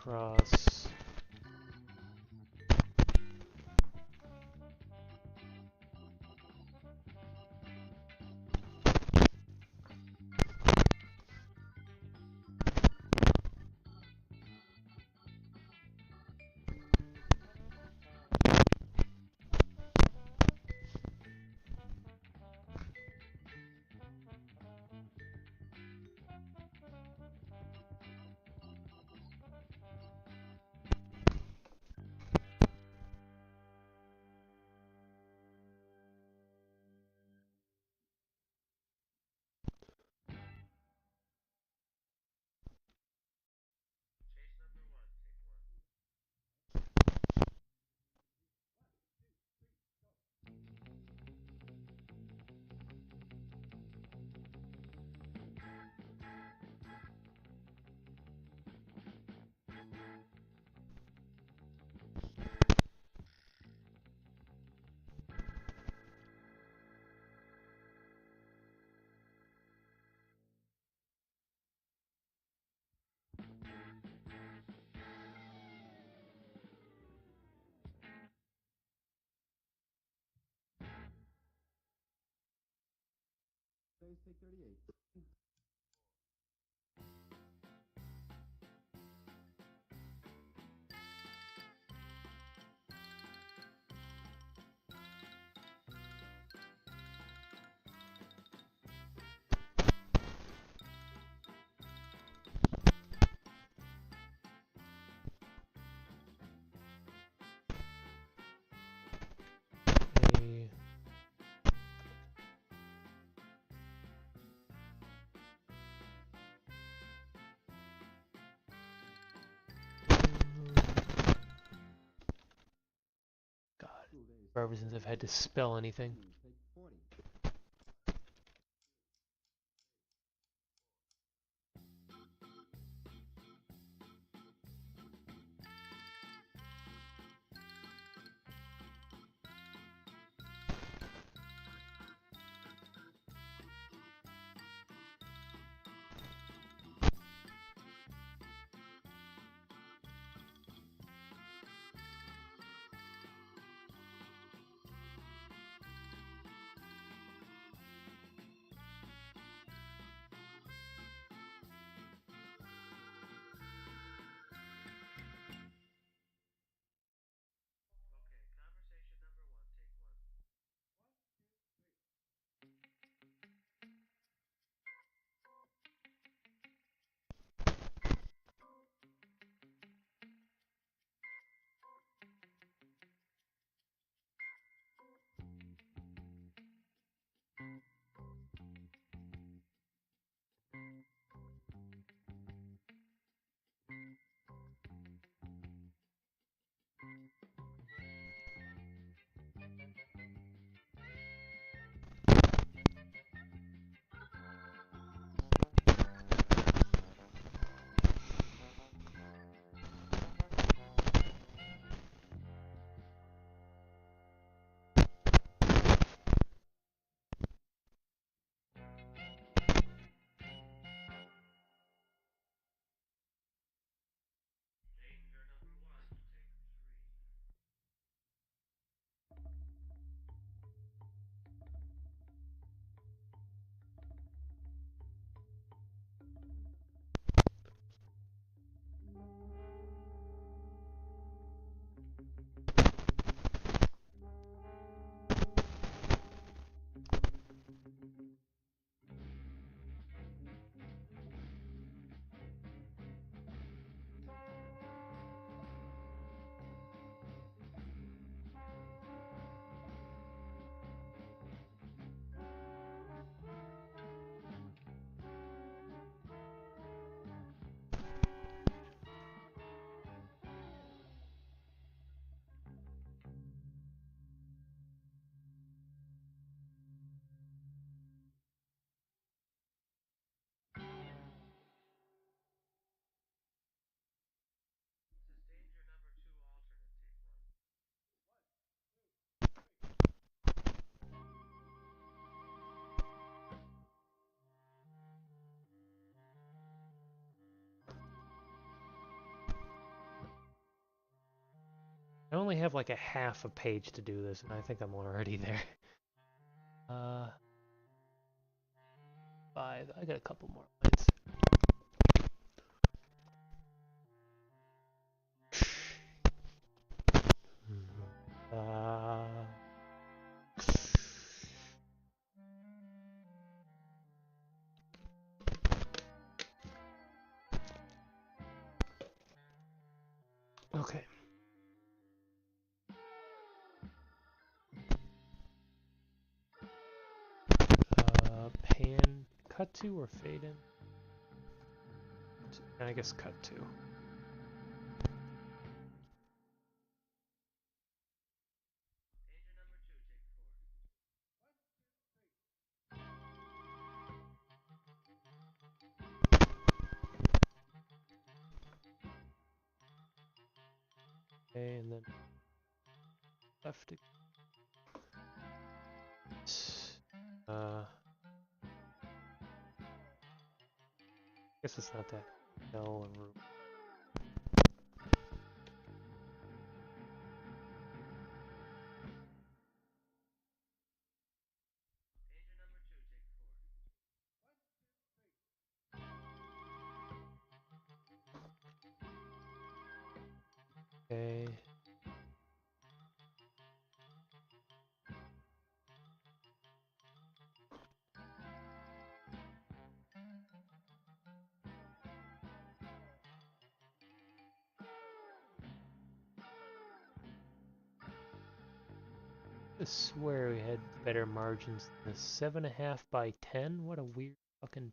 across... Space, take 38. A... God, forever since I've had to spell anything. Take 40. only have like a half a page to do this, and I think I'm already there. 5. I got a couple more lines. Okay. Pan, cut to or fade in? I guess cut to. Okay, and then left. Guess it's not that dull and room. Okay. I swear we had better margins than the 7.5 by 10. What a weird fucking.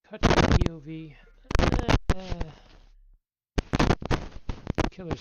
Cut to POV. Killers.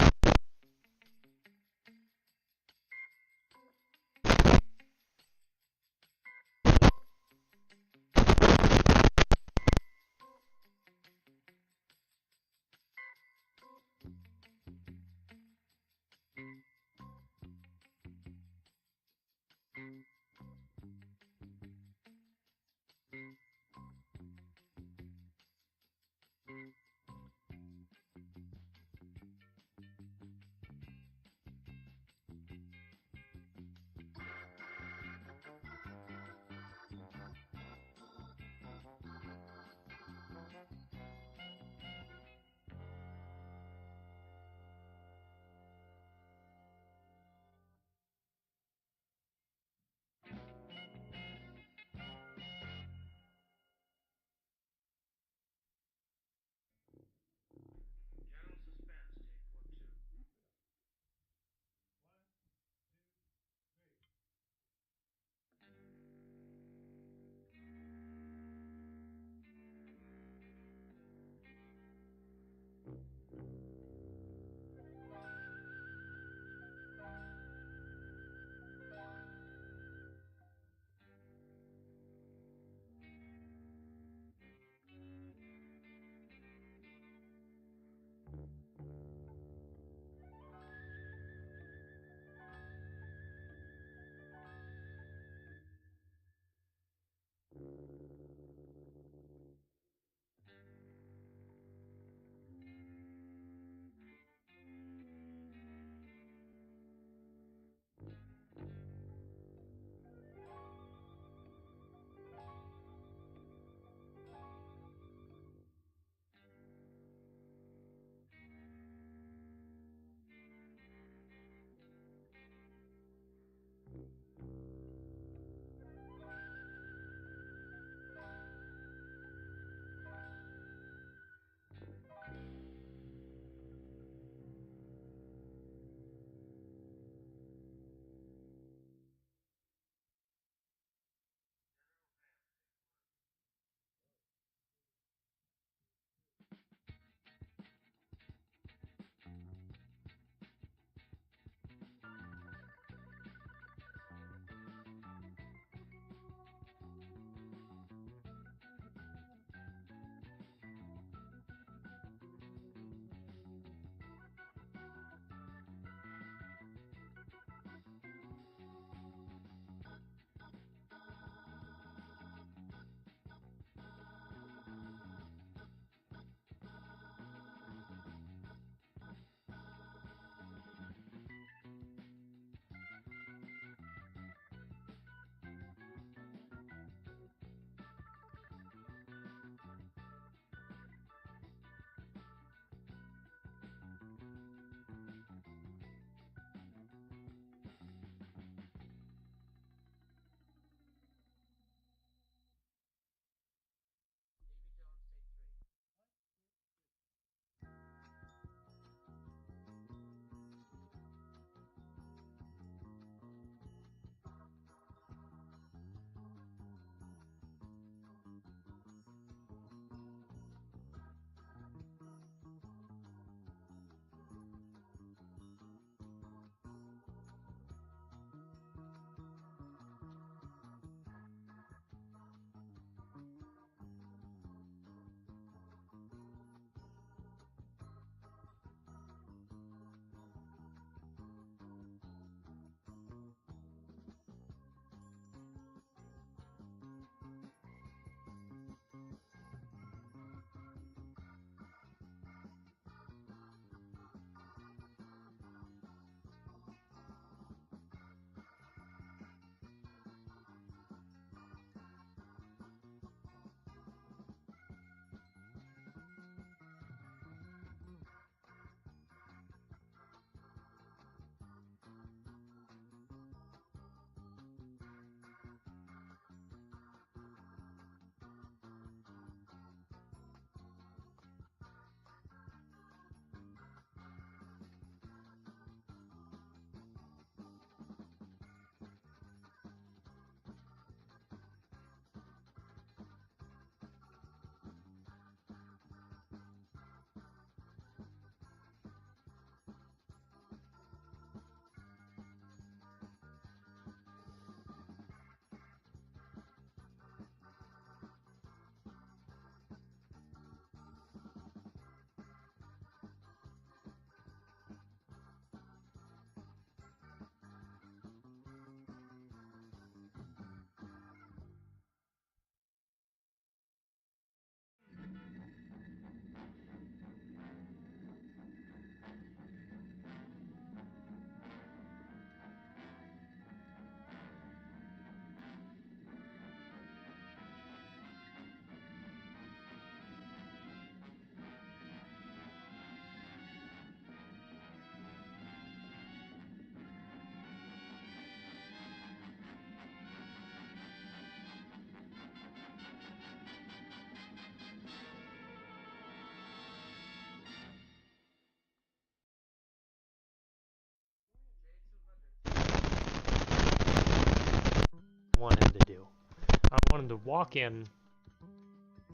them to walk in,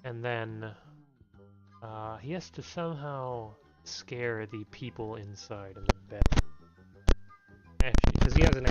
and then he has to somehow scare the people inside in the bed. Actually, because he has an.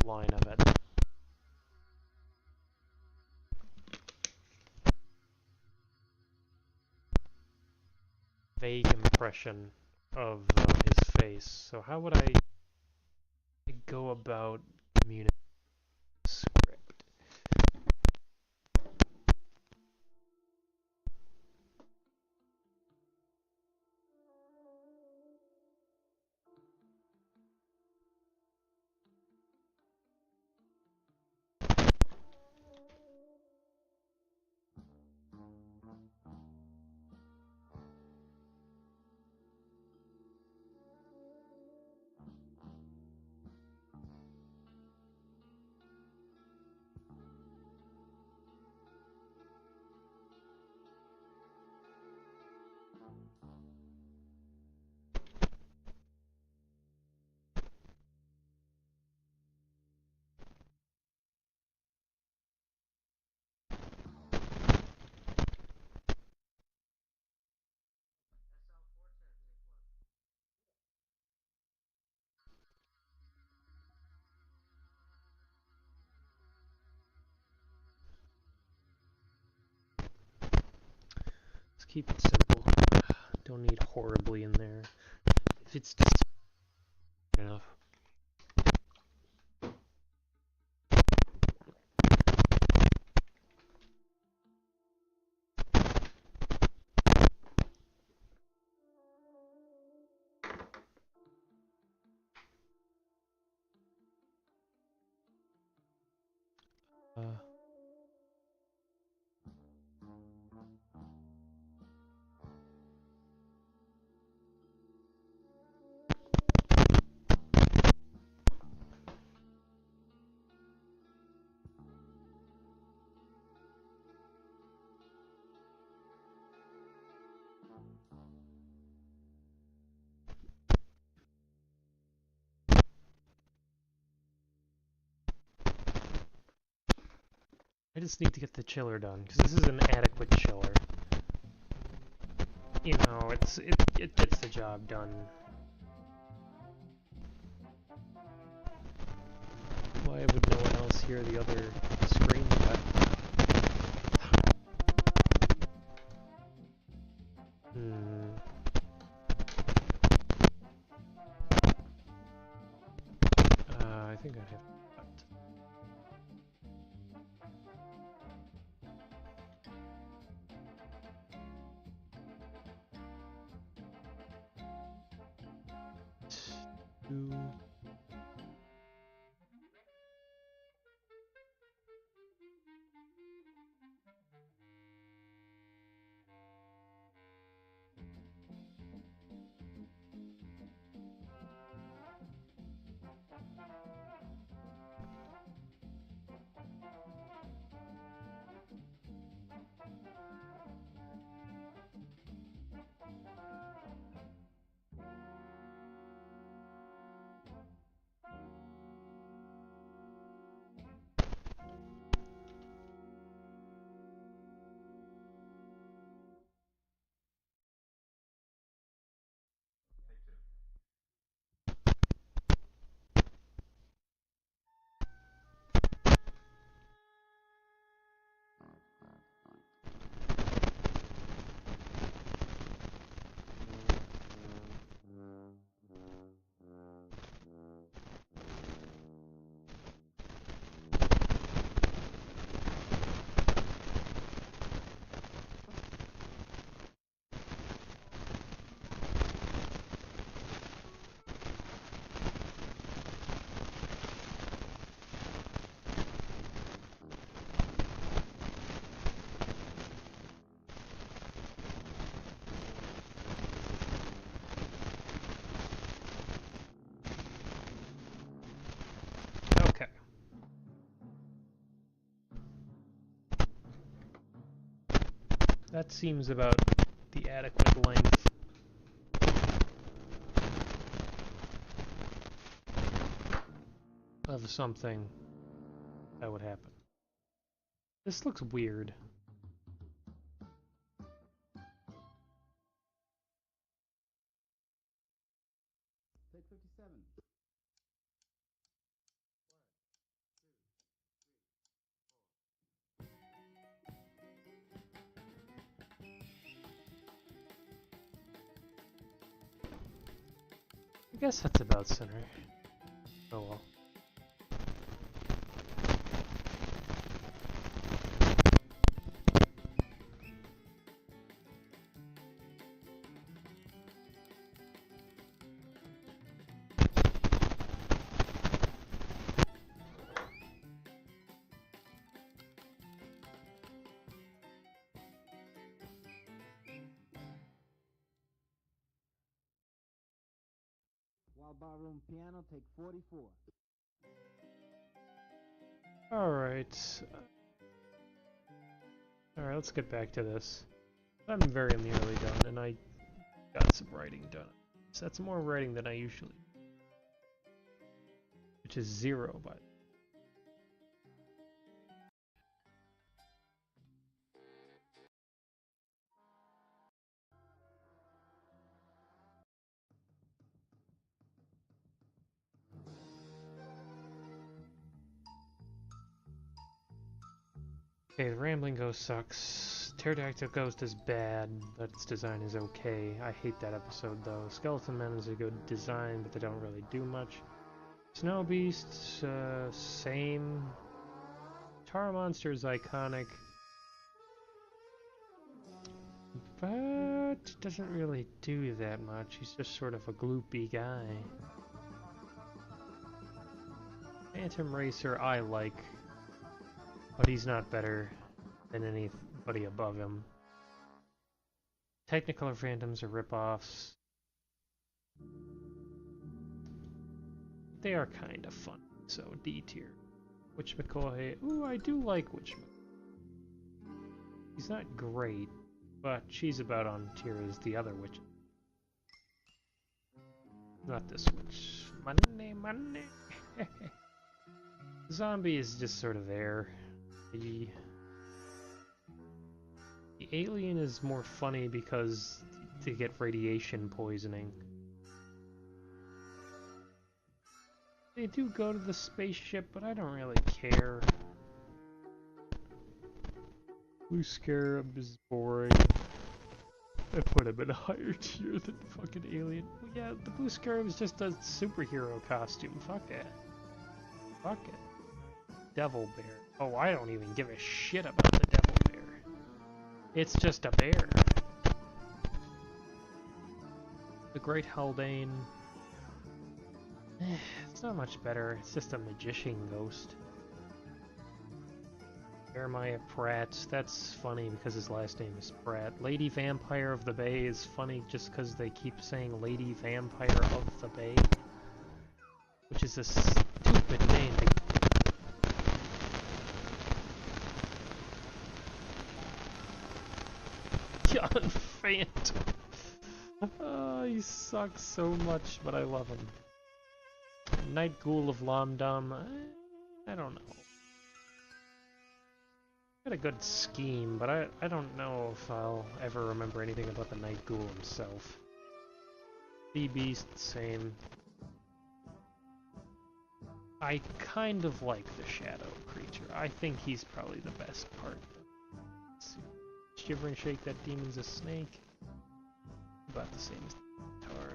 outline of it. Vague impression of his face. So how would I go about communicating script? Let's keep it simple. Don't need horribly in there. If it's just enough. I just need to get the chiller done, because this is an adequate chiller. You know, it gets the job done. Why would no one else hear the other screen cut? I think I'd have to cut. Two. Okay. That seems about the adequate length. Of something that would happen. This looks weird. Take 57. I guess that's about center. Oh well. Wild barroom piano, take 44. Alright. Alright, let's get back to this. I'm very nearly done, and I got some writing done. So that's more writing than I usually do. Which is 0, by the way. Okay, the Rambling Ghost sucks. Pterodactyl Ghost is bad, but its design is okay. I hate that episode though. Skeleton Men is a good design, but they don't really do much. Snow Beast, same. Tar Monster is iconic, but doesn't really do that much. He's just sort of a gloopy guy. Phantom Racer I like, but he's not better than anybody above him. Technicolor Phantoms are ripoffs. They are kind of fun, so D tier. Witch McCoy, ooh, I do like Witch McCoy. She's not great, but she's about on tier as the other witches. Not this witch. Money. Zombie is just sort of there. The alien is more funny because they get radiation poisoning. They do go to the spaceship, but I don't really care. Blue Scarab is boring. I put him in a higher tier than the fucking alien. Well, yeah, the Blue Scarab is just a superhero costume. Fuck it. Fuck it. Devil Bear. Oh, I don't even give a shit about the Devil Bear. It's just a bear. The Great Haldane. It's not much better. It's just a magician ghost. Jeremiah Pratt. That's funny because his last name is Pratt. Lady Vampire of the Bay is funny just because they keep saying Lady Vampire of the Bay, which is a stupid name. John Phantom. Oh, he sucks so much, but I love him. Night Ghoul of Lomdom. I don't know. Got a good scheme, but I don't know if I'll ever remember anything about the Night Ghoul himself. Sea Beast, same. I kind of like the Shadow Creature. I think he's probably the best part. Shiver and Shake, that demon's a snake. About the same as the Tar.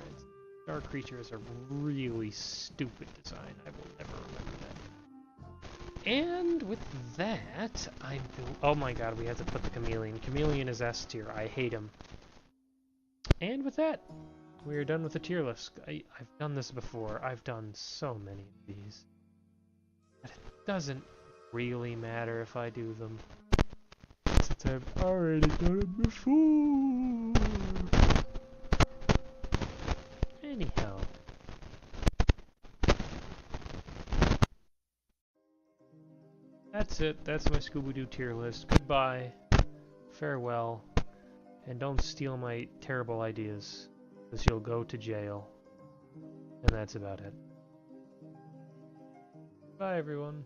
Star Creature is a really stupid design. I will never remember that. And with that, oh my god, we have to put the Chameleon. Chameleon is S tier. I hate him. And with that, we are done with the tier list. I've done this before. I've done so many of these. But it doesn't really matter if I do them, since I've already done it before. Anyhow. That's it. That's my Scooby-Doo tier list. Goodbye. Farewell. And don't steal my terrible ideas, because you'll go to jail. And that's about it. Bye, everyone.